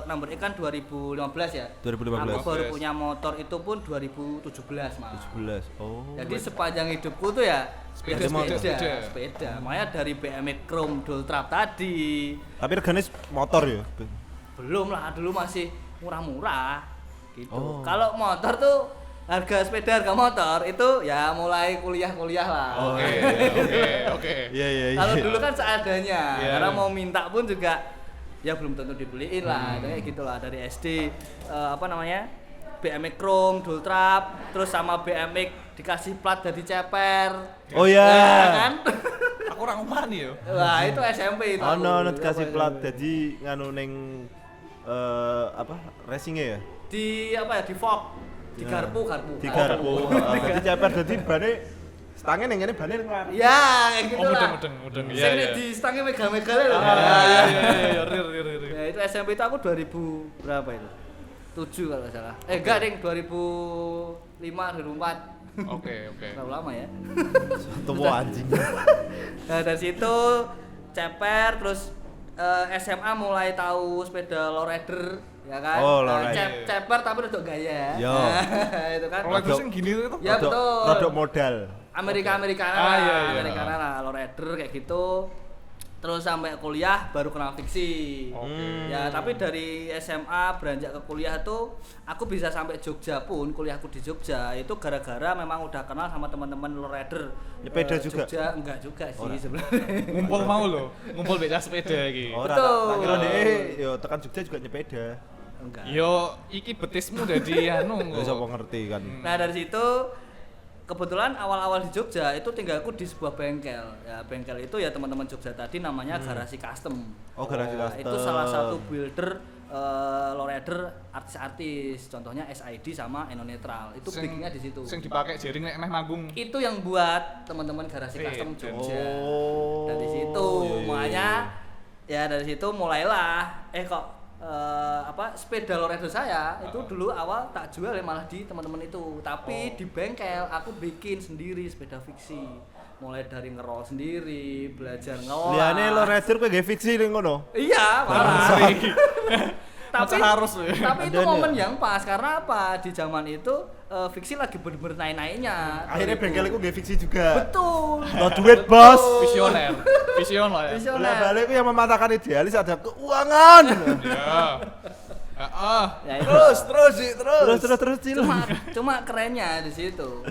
nomor kan 2015 ya. 2015. Aku baru punya motor itu pun 2017 malah. 17. Oh. Jadi sepanjang hidupku tuh ya Sepeda. sepeda. Makanya dari BMX Chrome Dual Trap tadi Tapi regane motor ya. belum lah, dulu masih murah-murah gitu. Oh. Kalau motor tuh harga sepeda, harga motor itu ya mulai kuliah-kuliah lah. Oke. Iya. Kalau dulu kan seadanya, Iya. karena mau minta pun juga ya belum tentu dibeliin lah, kayak gitulah dari SD BMX Chrome, Dual Trap, terus sama BMX dikasih plat dari ceper. Oh ya. Ya kan? Aku orang umani yo. Wah, itu SMP itu. Ono dikasih plat jadi nganu ning racingnya ya? Di di Fok, di garpu. Di garpu. Jadi ceper dadi bane stange ning kene bane ning luar. Ya, kayak gitu Oh, lah. mudeng. Sing nek di stangnya mega-mega lho. Iya, rir. Ya itu SMP itu aku 2000 berapa itu? 7 kalau nggak salah. Enggak, Ding, 2005, 2004. Oke. Terlalu lama ya. Tua anjing. Nah, dari situ ceper terus SMA mulai tahu sepeda lowrider ya kan. Oh, Nah, lowrider. ceper tapi untuk gaya. Yo. Nah, itu kan. Roller coaster gini tuh. Ya betul. Rodok modal. Amerikana Iya. Amerikana lah, lowrider kayak gitu. Terus sampai kuliah baru kenal fiksi. Oke. Ya, tapi dari SMA beranjak ke kuliah tuh aku bisa sampai Jogja pun, kuliahku di Jogja itu gara-gara memang udah kenal sama teman-teman lowrider. Nyepeda juga? Jogja enggak juga sih Ora. sebenarnya. Ngumpul mau lo. Ngumpul beca sepeda iki. Ora, Betul. tak kira dhek yo tekan Jogja juga nyepeda. Enggak. Yo, iki betismu dadi anu. Ya sapa ngerti kan. Nah, dari situ kebetulan awal-awal di Jogja itu tinggalku di sebuah bengkel. Ya, bengkel itu ya teman-teman Jogja tadi namanya Garasi Custom. Oh, Garasi Nah, Custom. itu salah satu builder lowrider artis-artis, contohnya SID sama Eno Netral. Itu bikinnya di situ. Sing dipakai jaring nek meh manggung. Itu yang buat teman-teman Garasi Iya, Custom iya. Jogja. Oh. Dari situ Iya. makanya ya dari situ mulailah kok sepeda lowrider saya itu dulu awal tak jual ya malah di teman-teman itu, tapi di bengkel aku bikin sendiri sepeda fiksi, mulai dari ngerol sendiri, belajar ngelola. Liane lo rider kowe nggih fiksi ning ngono. Iya, malah. tapi Macam harus loh ya. tapi itu Ada momen nih. yang pas karena apa, di zaman itu fiksi lagi bener-bener naik-naiknya. Akhirnya 2000. bengkel iku nggih fiksi juga. Betul. No duit, Bos. Visioner. Visioner ya. Visioner. Bola-balik itu yang mematahkan idealis ada keuangan. Ya. Ya, itu. terus Cil. Cuma kerennya di situ.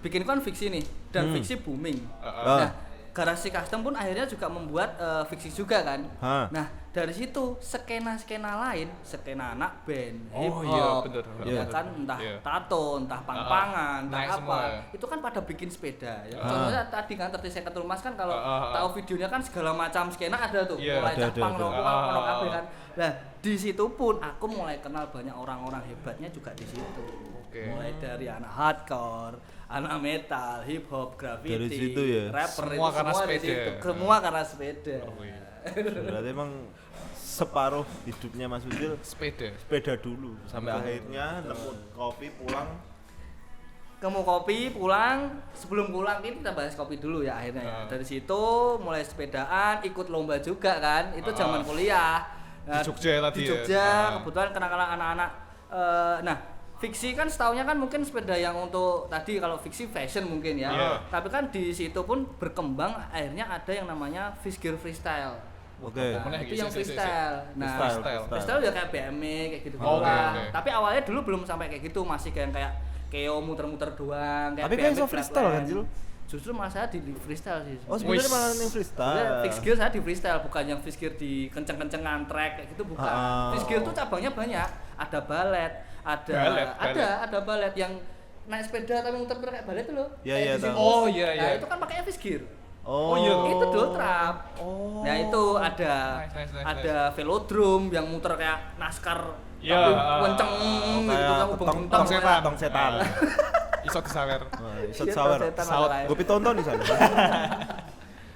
Bikin kan fiksi nih dan fiksi booming. Nah, Garasi Custom pun akhirnya juga membuat fiksi juga kan. Hah. Nah, dari situ skena-skena lain, skena anak band, Oh, hip iya, hop, bener, ya bener. kan entah Iya. tato, entah pang-pangan, entah naik apa. semua ya. Itu kan pada bikin sepeda ya. Contohnya tadi kan 30 Second to Mars kan kalau tahu videonya kan segala macam skena ada tuh. Iya, Mulai ada, capang ada. rokok, kabeh kan. Nah, di situ pun aku mulai kenal banyak orang-orang hebatnya juga di situ. Oke. Mulai dari anak hardcore, anak metal, hip hop, graffiti, Dari situ ya? rapper Semua itu karena di sepeda. situ. Semua karena sepeda. Oh, iya. Berarti emang separuh hidupnya Mas Ucil Sepeda. sepeda dulu sampai akhirnya nemu kopi pulang. Kamu kopi pulang, sebelum pulang ini kita bahas kopi dulu ya akhirnya ya. Dari situ mulai sepedaan, ikut lomba juga kan. Itu zaman kuliah. Di Jogja tadi Di ya? Jogja, Ah. kebetulan kenakalan anak-anak. Nah, fiksi kan setaunya kan mungkin sepeda yang untuk tadi kalau fiksi fashion mungkin ya. Iya. Tapi kan di situ pun berkembang akhirnya ada yang namanya Fish Gear Freestyle. Oke. Nah, Mana itu gitu, yang sih, sih, freestyle. Nah, Freestyle. freestyle ya kayak BMX kayak gitu Oh, oke, lah. oke. Tapi awalnya dulu belum sampai kayak gitu, masih kayak keo muter-muter doang kayak Tapi kayak BMX iso freestyle kan, flatland. Jil? Justru malah saya di freestyle sih. Oh sebenarnya Wis. malah yang Sebenarnya freestyle. fix gear saya di freestyle, bukan yang fix gear di kenceng-kencengan track kayak gitu bukan. Ah. Fix gear tuh cabangnya banyak, ada balet, ada balet yang naik sepeda tapi muter-muter kayak balet itu loh. Iya, Kayak iya, di tahu. sirkus. Oh, iya, iya. Nah, itu kan pakainya fix gear. Oh, iya. Itu dulu trap. Oh. Nah, itu ada Nice. ada velodrome yang muter kayak NASCAR Iya, tapi ah. kenceng gitu kayak kan tong bentang setan. tong setan. Iso disawer. Iso Iya, sawer. setan Saut. masalahnya. Gue tonton di sana.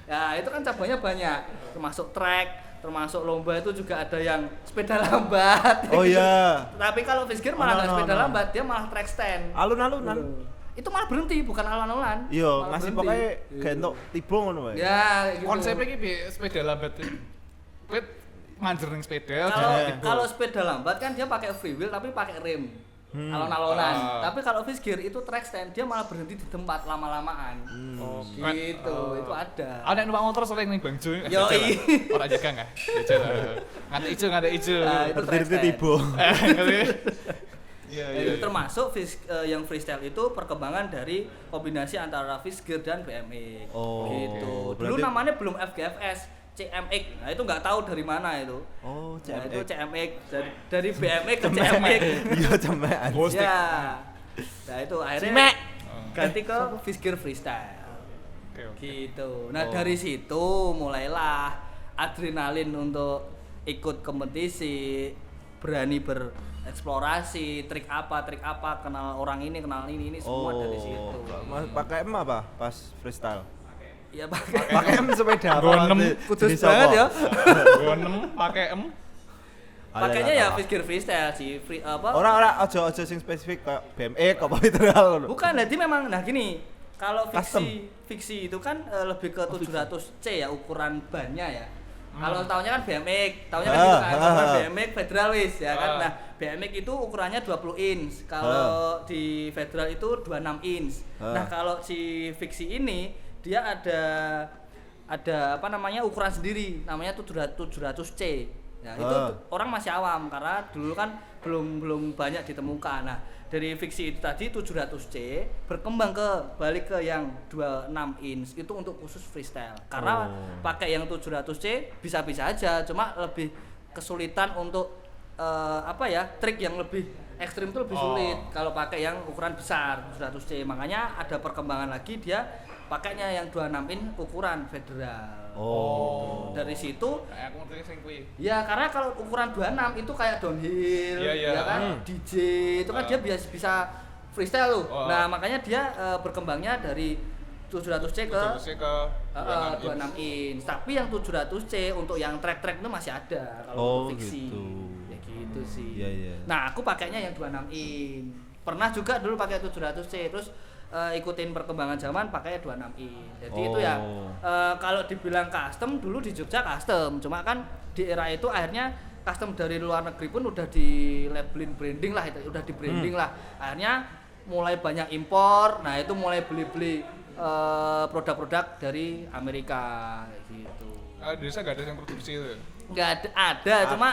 Ya itu kan cabangnya banyak, termasuk track, termasuk lomba itu juga ada yang sepeda lambat. Oh iya. Tapi kalau fixed gear malah Oh, nggak no, sepeda no. lambat, dia malah track stand. Alun-alunan. Itu malah berhenti, bukan alon-alonan. Iya, Malah ngasih berhenti. pokoknya Iya. gendok tiba ngono wae. Ya, kayak gitu. Konsepnya iki piye sepeda lambat iki? Kowe manjer ning sepeda Kalau jadi tiba. kalau sepeda lambat kan dia pakai free wheel tapi pakai rem. Alon-alonan. Ah. Tapi kalau fixed gear itu track stand, dia malah berhenti di tempat lama-lamaan. Oh, Gitu, itu ada. Ada yang numpak motor sering ning Bangjo. Yoi. Ora jaga enggak? Jaga. Nganti ijo, nganti ijo. Nah, itu track Berdiri stand. tiba. Iya, Ya, itu termasuk yang freestyle itu perkembangan dari kombinasi antara fixed gear dan BMX. Oh, gitu. oke. Dulu Berarti- namanya belum FGFS, CMX. Nah, itu nggak tahu dari mana itu. Oh, Nah, itu CMX. CMX dari BMX ke CMX. Iya, cemekan. Hostik. Ya. Nah, itu akhirnya Cimek. ganti ke fixed gear freestyle. Oke, oke. Gitu. Nah, Oh. dari situ mulailah adrenalin untuk ikut kompetisi, berani bereksplorasi, trik apa, kenal orang ini, kenal ini semua dari situ. Mas pakai M apa pas freestyle? Ya pakai Pakai M sepeda apa? Gonem. nanti kudus jenis banget apa? ya. Gonem pakai em. Pakainya ya Ayo, fixed gear freestyle sih, apa? Orang aja spesifik spesifik kayak BMX apa literal ngono. Bukan, jadi memang nah gini, kalau Custom. fiksi itu kan lebih ke 700C ya ukuran bannya ya. Kalau tahunnya kan BMX, tahunnya kan gitu kan, ukuran BMX Federal wis ya kan. Nah, BMX itu ukurannya 20 inch. Kalau di Federal itu 26 inch. Nah, kalau si fiksi ini dia ada apa namanya ukuran sendiri, namanya 700C. Nah, itu orang masih awam karena dulu kan belum banyak ditemukan. Nah, dari fiksi itu tadi 700C berkembang balik ke yang 26 inch itu untuk khusus freestyle. Karena pakai yang 700C bisa-bisa aja, cuma lebih kesulitan untuk trik yang lebih ekstrim itu lebih sulit kalau pakai yang ukuran besar 700C. Makanya ada perkembangan lagi dia pakainya yang 26 inch ukuran federal. Oh. Dari situ Kayak aku ngerti sing kuwi. ya karena kalau ukuran 26 itu kayak downhill, Iya, iya. ya kan, DJ itu kan dia bisa freestyle loh. Oh. Nah makanya dia berkembangnya dari 700C ke 700C ke 26 inch. Tapi yang 700C untuk yang track-track itu masih ada kalau Oh, untuk fiksi. gitu. Ya gitu sih. Iya, iya. Nah aku pakainya yang 26 inch. Pernah juga dulu pakai 700C terus ikutin perkembangan zaman pakai 26 inch. Jadi itu ya kalau dibilang custom dulu di Jogja custom, cuma kan di era itu akhirnya custom dari luar negeri pun udah di labelin branding lah, itu udah di branding lah. Akhirnya mulai banyak impor. Nah, itu mulai beli-beli produk-produk dari Amerika kayak gitu. Indonesia nggak ada yang produksi itu. Nggak ada, cuma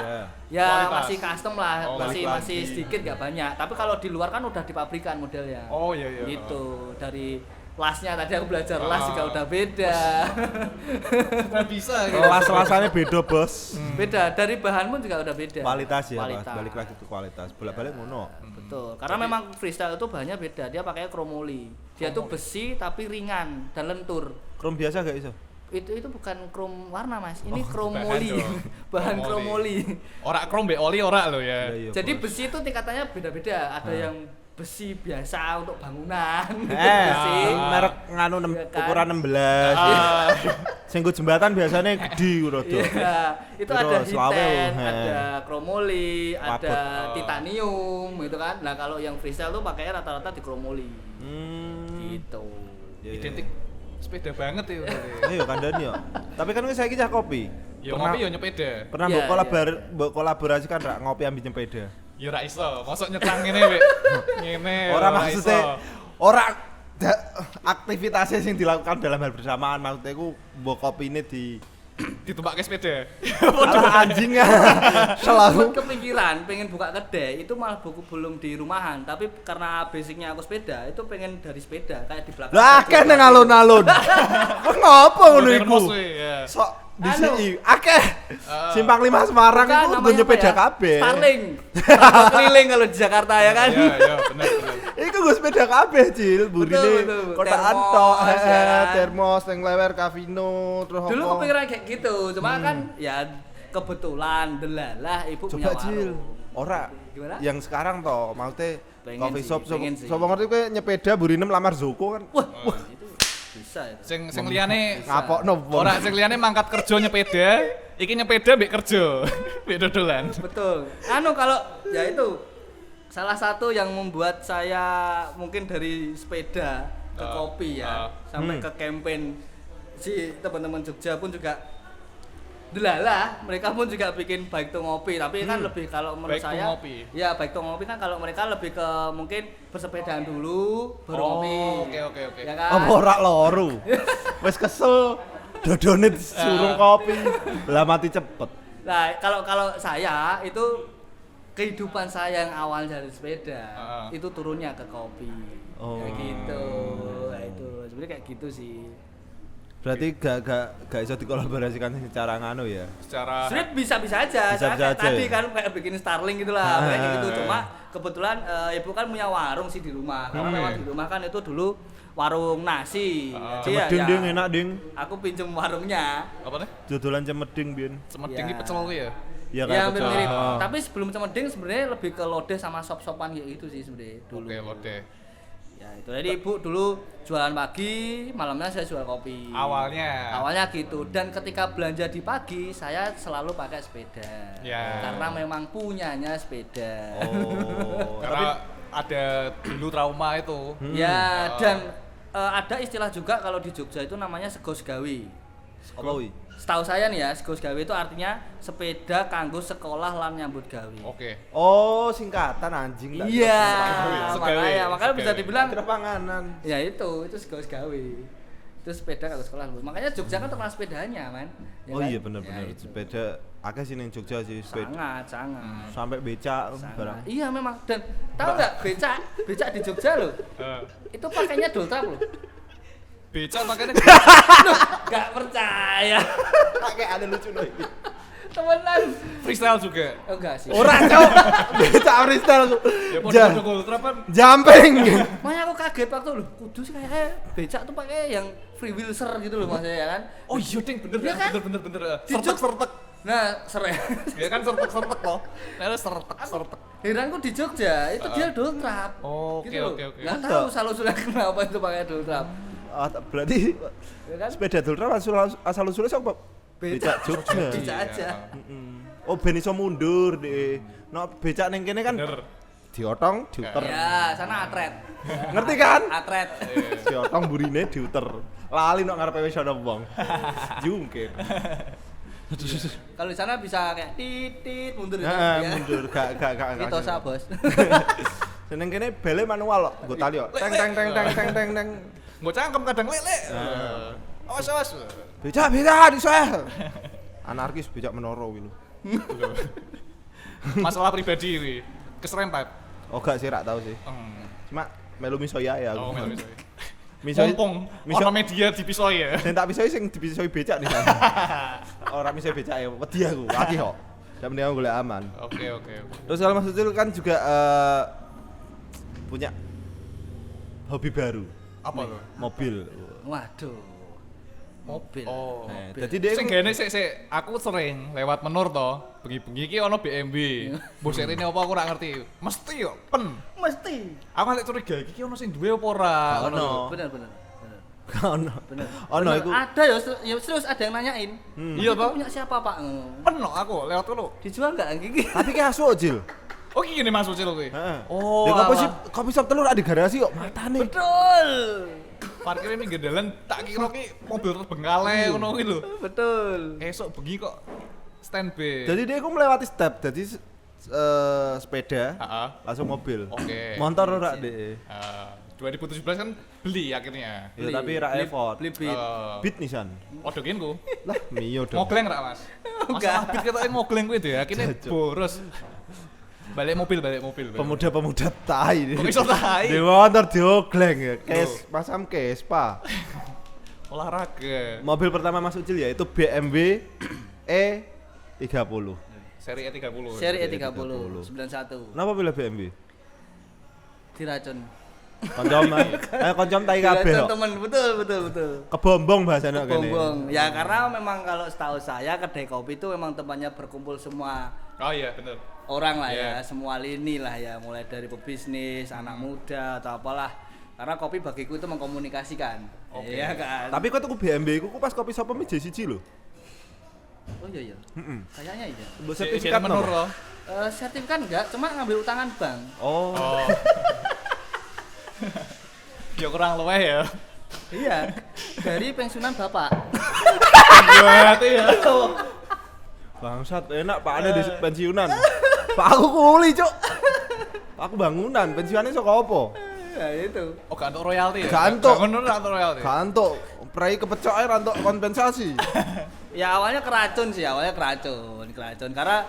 ya Kualitas. masih custom lah, Oh, masih balik lagi. sedikit nggak banyak. Tapi kalau di luar kan udah dipabrikan modelnya. Oh iya iya. Gitu. Dari lasnya tadi aku belajar las juga Ah. udah beda. Nggak bisa gitu. Kelas-kelasannya beda, Bos. Beda, dari bahan pun juga udah beda. Kualitas ya, Mas. Kualitas. Balik lagi ke kualitas. Bolak-balik ngono. Betul. Karena memang freestyle itu bahannya beda. Dia pakai kromoli. Dia tuh besi tapi ringan dan lentur. Krom biasa gak iso? Itu bukan krom warna Mas, ini Oh, kromoli, bahan dong. bahan Kromoli. kromoli. Ora krom mbek oli ora lho ya. Iya, iya, Jadi Bos. besi itu tingkatannya beda-beda, ada yang besi biasa untuk bangunan, besi besi. merek nganu Iya kan? ukuran 16. Ah, Sing ku jembatan biasanya gede rada. Iya, itu Terus ada selawe, hiten, he. ada kromoli, Wabot. ada titanium gitu kan. Nah, kalau yang freestyle tuh pakainya rata-rata di kromoli. Gitu. Iya, iya. identik sepeda banget ya. Ayo kandani yo. Tapi kan saiki cah kopi. Ya ngopi ya nyepeda. Pernah Iya, mbok kolaborasi kan rak ngopi ambil nyepeda. Ya ora iso, mosok nyetang ngene wek. Ngene. Ora ora maksudnya iso. ora aktivitasnya yang dilakukan dalam hal bersamaan maksudnya ku mbok kopine di Ditumpake sepeda. alah anjing ya. Selalu Kepikiran pengen buka kedai itu malah buku belum di rumahan, tapi karena basicnya aku sepeda, itu pengen dari sepeda kayak di belakang. lah kan nang alun-alun. Kok ngopo ngono iku? Termos we, ya. Sok di Anu. sini akeh. Simpang 5 Semarang Bukan, itu namanya udah nyepeda apa ya? kabeh. Starling. Atau keliling kalau di Jakarta ya kan. Iya, iya, bener bener. Iku gue sepeda kabeh, Cil. Burine betul. kotaan Termos, tok, ya kan? termos yang lewer Kavino terus Dulu apa? kepikiran kayak gitu, cuma kan ya kebetulan delalah ibu punya Coba Cil. warung. Ora Gimana? yang sekarang toh, maksudnya Pengen coffee sih, shop pengen sih. sopo ngerti kowe nyepeda burine melamar Zoko kan. Wah, itu bisa itu. Sing liyane Ngapokno wong. ora sing liyane mangkat kerja nyepeda, iki nyepeda mbek kerja. Mbek dodolan. Betul. Anu kalau ya itu salah satu yang membuat saya mungkin dari sepeda ke kopi ya sampai ke campaign si teman-teman Jogja pun juga delalah, mereka pun juga bikin baik tuh ngopi, tapi kan lebih kalau menurut Baik tuh saya ngopi. ya baik tuh ngopi kan kalau mereka lebih ke mungkin bersepedaan dulu baru ngopi. Oke. Ya kan? Apa ora loro? Wis kesel dodone disuruh kopi. Lah mati cepet. Nah, kalau saya itu kehidupan saya yang awal dari sepeda itu turunnya ke kopi. Oh. Kayak gitu. Nah, itu sebenarnya kayak gitu sih. Berarti gak iso dikolaborasikan secara nganu ya. Secara Sebenarnya bisa-bisa aja. Bisa-bisa Saya kayak aja tadi ya? kan kayak bikin Starling gitu lah, kayak gitu. Cuma kebetulan ibu kan punya warung sih di rumah. Karena memang di rumah kan itu dulu warung nasi. Jadi Cemeding ding enak ding. Aku pinjem warungnya. apa nih? Dodolan cemeding biyen. Cemeding Ya. iki pecel kuwi ya. Ya Ya hampir pecel. mirip. Oh. Tapi sebelum Cemeding sebenarnya lebih ke lodeh sama sop-sopan kayak gitu sih sebenarnya dulu. Oke, lode. Ya itu. Jadi ibu dulu jualan pagi, malamnya saya jual kopi. Awalnya. Awalnya gitu. Dan ketika belanja di pagi, saya selalu pakai sepeda. Ya. Karena memang punyanya sepeda. Oh. Karena ada dulu trauma itu. Ya, dan ada istilah juga kalau di Jogja itu namanya segos gawe. Apa wi? Setahu saya nih ya, segos gawe itu artinya sepeda kanggo sekolah lan nyambut gawe. Oke. Oh, singkatan anjing. tak Iya, Segawe, makanya bisa segawe. dibilang kira panganan. ya itu segos gawe. Itu sepeda kanggo sekolah. Makanya Jogja kan terkenal sepedanya, man. Ya Oh kan? iya bener-bener Ya, itu. sepeda akeh sih ning Jogja sih sepeda. Sangat. Sampai becak Sangat. barang. Iya memang, dan tahu nggak becak di Jogja loh, Eh, itu pakainya doltrap loh. becak makanya Nggak percaya, Kayak ada lucu loh. temenan. freestyle juga. Oh enggak sih. Ora cok. Becak freestyle. Ya Ja- podo ultra kan. Jumping. Makanya aku kaget waktu loh, kudus kayaknya becak tuh pakai yang free wheelser gitu loh maksudnya ya kan. Oh iya ding bener Iya kan? bener. Di Jog- Sertek. Nah, seren. Ya kan sertek loh. Nah, sertek. Heranku di Jogja itu dia doltrap. Oh, gitu loh. oke. Nggak tahu asal-usulnya kenapa itu pakai doltrap. Berarti Ya kan? sepeda doltrap asal usulnya siapa? Becak Jogja. Becak aja. Oh ben iso mundur deh. No becak ning kene kan Bener. diotong, diuter. Ya, sana atret. Ngerti kan? Atret. Diotong burine diuter. Lali nok ngarepe wis ana wong. Jungkir. Kalau di sana bisa kayak titit mundur gitu Heeh, ya. mundur gak. Kita usah, Bos. Seneng kene bele manual kok, nggo tali kok. Teng. Mau cangkem kadang lele. Awas. Becak iso. Anarkis becak menoro kuwi lho. Masalah pribadi ini. Keserempet. Oh gak sih rak tau sih. Cuma melu misoya ya Oh, aku. misalnya. Misoi Mumpung miso- ono media dipisoi ya. sing tak pisoi sing dipisoi becak di sana. Ora misoi becak ya, wedi aku, lagi kok. Dak mending aku golek aman. Oke. Terus kalau Mas Ucil kan juga punya hobi baru, Apa lo? mobil. Waduh. mobil. Oh. Jadi dia Sing gene sik aku sering lewat menur to, bengi-bengi iki ono BMW. Mbok serine apa aku ora ngerti. Mesti yo pen. Mesti. Aku lek curiga iki ono sing duwe apa ora. Gak ono. Bener. ono. Bener. Ono iku. Ada ya serius ada yang nanyain. Iya toh? Punya siapa, Pak? Pen no aku lewat kono. Dijual enggak gigi? Tapi ki asu Jil. Oh iki ngene Mas Ucil kuwi. Heeh. Oh. Ya kopi alah. sip kopi shop telur ada di garasi kok matane. Betul. Parkirnya ning gendelan tak kira ki mobil terbengkalai ngono kuwi lho. Betul. Esok bengi kok standby. Jadi dia ku melewati step. Jadi sepeda Heeh. langsung mobil. Oke. Motor ora deh. 2017 kan beli akhirnya. Ya tapi ra effort. Beli beat. Beat nisan. Waduh ku. Lah mio dong. Ngogleng ra Mas? Enggak. Masalah beat ketoke ngogleng kuwi deh, akhirnya boros. Balik mobil. Pemuda-pemuda tai. Kok iso tai? Di motor diogleng ya. Kes masam kes, Pak. Olahraga. Mobil pertama Mas Ucil ya itu BMW E30. Seri E30. Seri E30. E30 91 Kenapa pilih BMW? diracun. Koncom tai kabeh Diracun kok. temen, betul. Kebombong bahasanya kene. Bongbong. Ya karena memang kalau setahu saya kedai kopi itu memang tempatnya berkumpul semua Oh iya, bener. orang lah Iya. ya, semua lini lah ya, mulai dari pebisnis, anak muda atau apalah. Karena kopi bagiku itu mengkomunikasikan. Oke. Iya kan? Tapi kok tuku BMW ku pas kopi shop meja siji lho. Oh iya. Kayaknya iya. Mbok Sertifikat sertifikat menur menur. loh. Sertifikat enggak, cuma ngambil utangan bank. Oh. Oh. Ya kurang luweh ya. Iya. Dari pensiunan bapak. Berarti ya. Bangsat, enak Pak ada di pensiunan. Pak aku kuli, Cuk. Aku bangunan, pensiunannya saka apa? Ya itu. Oh, gak untuk royalti ya? Gak entuk. Gak untuk royalti. Kantuk, prai kepecok ae ra entuk kompensasi. Ya awalnya keracun sih, keracun. Karena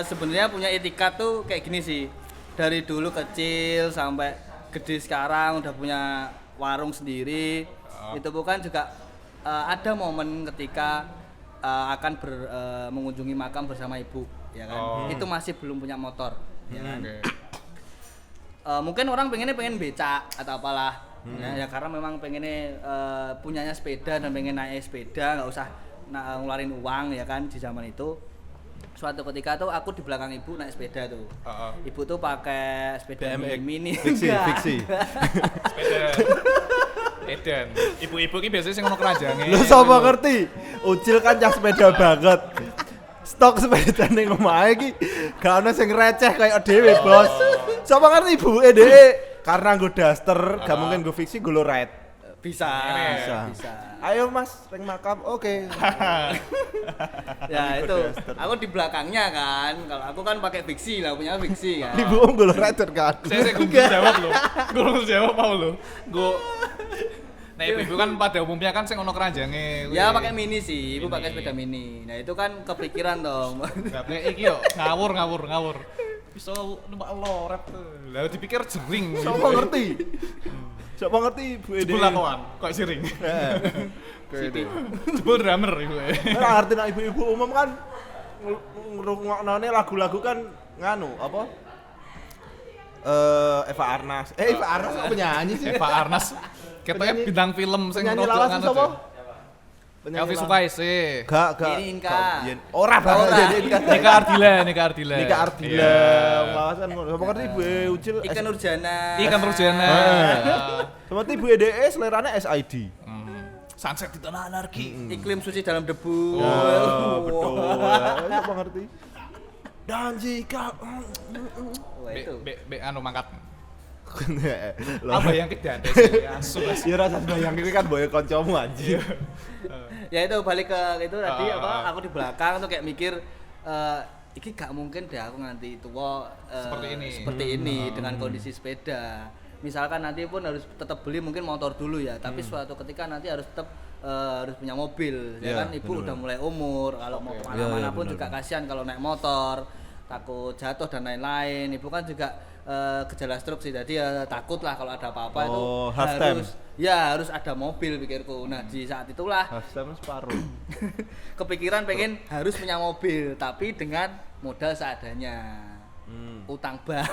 sebenarnya punya etikat tuh kayak gini sih. Dari dulu kecil sampai gede sekarang udah punya warung sendiri. Itu bukan juga ada momen ketika akan mengunjungi makam bersama ibu, ya kan? Oh. Itu masih belum punya motor, ya kan? Oke. Mungkin orang pengen becak atau apalah, ya karena memang pengennya punyanya sepeda dan pengen naik sepeda, nggak usah ngeluarin uang, ya kan? Di zaman itu suatu ketika tuh aku di belakang ibu naik sepeda tuh. Ibu tuh pakai sepeda BMX. mini. Fiksi, Enggak. fiksi. Sepeda. Edan. Ibu-ibu ki biasanya sing ono keranjange. Lu sapa ngerti? Ucil kan cah sepeda banget. Stok sepeda ning omahe iki gak ono sing receh kayak dhewe, Bos. Sapa ngerti ibuke dhek karena nggo daster, gak mungkin nggo fiksi nggo lowride. Bisa. Bisa. Ayo Mas, ring makam. Oke. Ya itu. Aku di belakangnya kan. Kalau aku kan pakai fiksi lah, punya fiksi kan. Ibu nggo lowride kan. Saya belum jawab loh. Gue belum jawab mau loh. Gue. Nah ibu-ibu kan pada umumnya kan sing ono keranjange. Ya pakai mini sih, ibu Mini. pakai sepeda mini. Nah itu kan kepikiran dong. Nah, iki yo ngawur. Bisa numpak loret tuh. Lah dipikir jering. Sapa ngerti? Sapa ngerti ibu e Jebul lakoan, kok siring. Siti. Jebul drummer ibu. Ora ngerti nek ibu-ibu umum kan ngrungoknone lagu-lagu kan nganu apa? Eva Arnas. Eva Arnas kok penyanyi sih? Eva Arnas. Ketoknya Penyanyi- bintang film sing Penyanyi rodok lawas nganu sapa? tuh. Elvi Sukaisi. Gak. Yeni Inka. Ora banget Ora. Yeni Inka. Nika Ardila. Nika Ardila. Iya. Lawasan ngono. Sapa ngerti ibu e Ucil? Ikan Nurjana. Ikan Rujana. Sama ibu e DE selerane SID. Sunset di tanah anarki. Iklim suci dalam debu. Betul. Sapa ngerti? Dan jika Wah itu. Be anu mangkat. Lah Apa yang kedate sih? Asu. ya rasa bayang ini kan boyo kancamu anjir. Ya itu balik ke itu tadi Ah. aku di belakang tuh kayak mikir iki gak mungkin deh aku nanti tua seperti ini dengan kondisi sepeda. Misalkan nanti pun harus tetap beli mungkin motor dulu ya, tapi suatu ketika nanti harus tetap harus punya mobil. Ya Iya, kan ibu bener. udah mulai umur, kalau mau Iya, kemana-mana iya, pun bener, juga kasihan kalau naik motor, takut jatuh dan lain-lain. Ibu kan juga gejala stroke sih, jadi ya takut lah kalau ada apa-apa itu Oh, half time. harus ada mobil pikirku. Nah di saat itulah Hasam separuh. kepikiran pengen harus punya mobil tapi dengan modal seadanya, utang bank.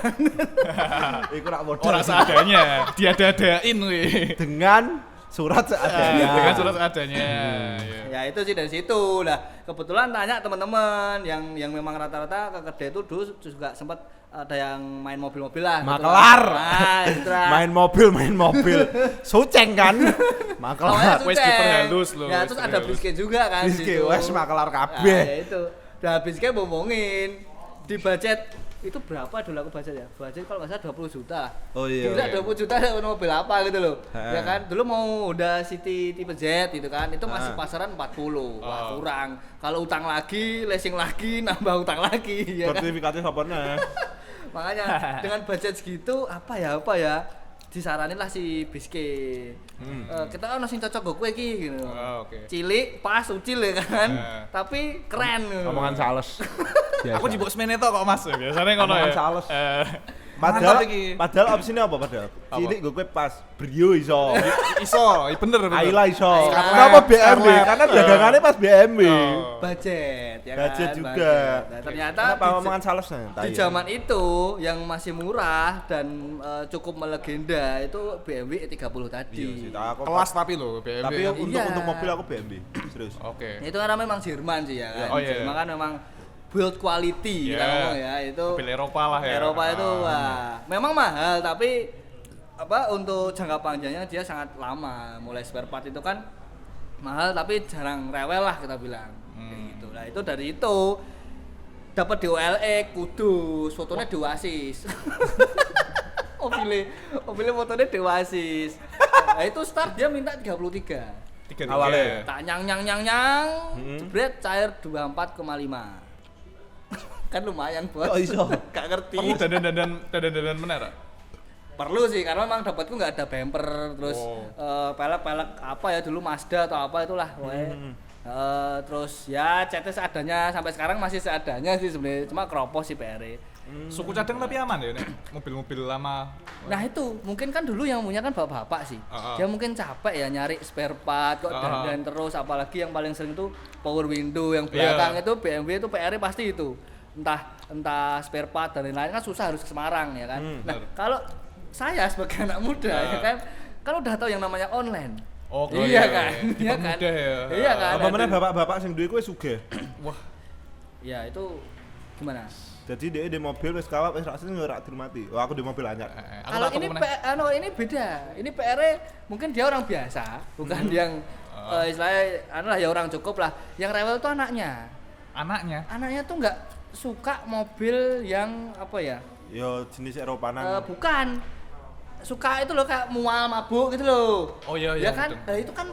Iku rak modal Ora seadanya, diada-adain kuwi. dengan surat seadanya. Dengan surat adanya. Iya. Ya itu sih dari situ. Lah kebetulan tanya teman-teman yang memang rata-rata ke kedai itu dulu juga sempat ada yang main mobil-mobil lah. Makelar. Nah, itu lah. main mobil. Suceng kan. Makelar. Awalnya Wes Suceng. kiper halus loh, Ya wes terus kiper ada halus. Biske juga kan. Biske, situ. wes makelar Nah, kabeh. ya itu. Nah Biske ngomongin di budget itu berapa dulu aku budget ya? Budget kalau nggak salah 20 juta. Oh iya. Gila 20 juta dapat mobil apa gitu loh. Heeh. Ya kan? Dulu mau Honda City tipe Z gitu kan. Itu masih Heeh. pasaran 40. Wah, Oh. kurang. Kalau utang lagi, leasing lagi, nambah utang lagi ya kan. Sertifikatnya sapane. Makanya dengan budget segitu apa ya disaranin lah si Biske. Kita kan sing cocok gue iki gitu. Oh, oke. Cilik, pas, ucil ya kan. Tapi keren. Omongan sales. Aku jebuk semene to kok Mas. Biasanya ngono Omongan ya. sales. Mantap iki. Padahal opsinya apa padahal? Cilik gue pas, Brio iso. Iso, bener. Ayla iso. Ayla. Kenapa BMW? Scarlett. Karena dagangannya pas BMW. Oh. Budget ya Budget kan. juga. Budget. Nah, ternyata Kenapa di- omongan salesnya? di zaman itu yang masih murah dan cukup melegenda itu BMW E30 tadi. Iya sih, aku Kelas tapi lo BMW. tapi untuk Iya. untuk mobil aku BMW. Serius. Oke. Itu karena memang Jerman sih ya kan. Oh, iya. Jerman kan memang build quality kita Iya. ngomong ya itu. Mobil Eropa lah ya. Eropa itu wah, memang mahal tapi apa untuk jangka panjangnya dia sangat lama. Mulai spare part itu kan mahal tapi jarang rewel lah kita bilang. Kayak gitu. Nah, itu dari itu dapat di OLX Kudus, fotonya di Oasis. mobilnya fotonya di Oasis. Nah, itu start dia minta 33. Tiga Awalnya. Tak nyang jebret cair 24,5. Kan lumayan bos. Kok iso? Gak ngerti. Kamu dandan menara. Perlu sih karena memang dapatku nggak ada bumper terus Oh. pelek apa ya dulu Mazda atau apa itulah pokoknya. Terus ya catnya seadanya sampai sekarang masih seadanya sih sebenarnya cuma keropos sih PR. Suku cadang tapi aman ya nek mobil-mobil lama. Nah itu mungkin kan dulu yang punya kan bapak-bapak sih. Dia mungkin capek ya nyari spare part kok dandan terus apalagi yang paling sering itu power window yang belakang itu BMW itu PR pasti itu. Entah spare part dan lain-lain kan susah harus ke Semarang ya kan. Nah, benar. kalau saya sebagai anak muda ya kan udah tahu yang namanya online. Oh, iya kan? Iya kan? Dipermudah ya. Iya kan? Apa meneh bapak-bapak sing duwe kuwi sugih. Wah, Ya itu gimana? Jadi dia di mobil wis kawat wis rasane ora dirumati. Oh aku di mobil anyar. aku Kalau tak ini tahu meneh. ini beda. Ini PR mungkin dia orang biasa, bukan yang istilahnya lah ya orang cukup lah. Yang rewel tuh anaknya. Anaknya. Anaknya tuh nggak suka mobil yang apa ya? Yo jenis Eropanan. Bukan. Suka itu loh kayak mual mabuk gitu loh. Oh iya Ya iya. kan? betul. Nah, itu kan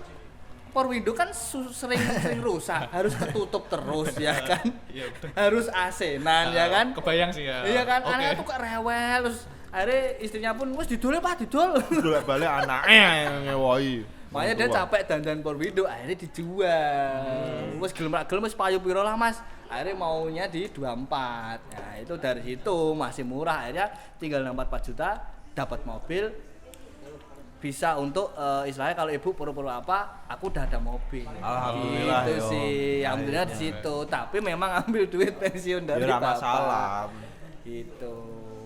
power window kan sering rusak, harus ketutup terus ya kan? Iya betul. Harus AC-nan ya kan? Kebayang sih ya. Iya kan? Oke. Anaknya tuh kok rewel terus akhirnya istrinya pun wes didol Pak, didol. Bolak-balik anaknya yang ngewohi. Makanya dia capek dandan power window akhirnya dijual. Wes gelem ra gelem wes payu piro lah Mas. Akhirnya maunya di 24. Nah, itu dari situ masih murah akhirnya tinggal 44 juta dapat mobil bisa untuk istilahnya kalau ibu puru-puru apa aku udah ada mobil. Alhamdulillah, gitu yo. sih alhamdulillah di situ tapi memang ambil duit pensiun dari Ya ora bapak masalah. gitu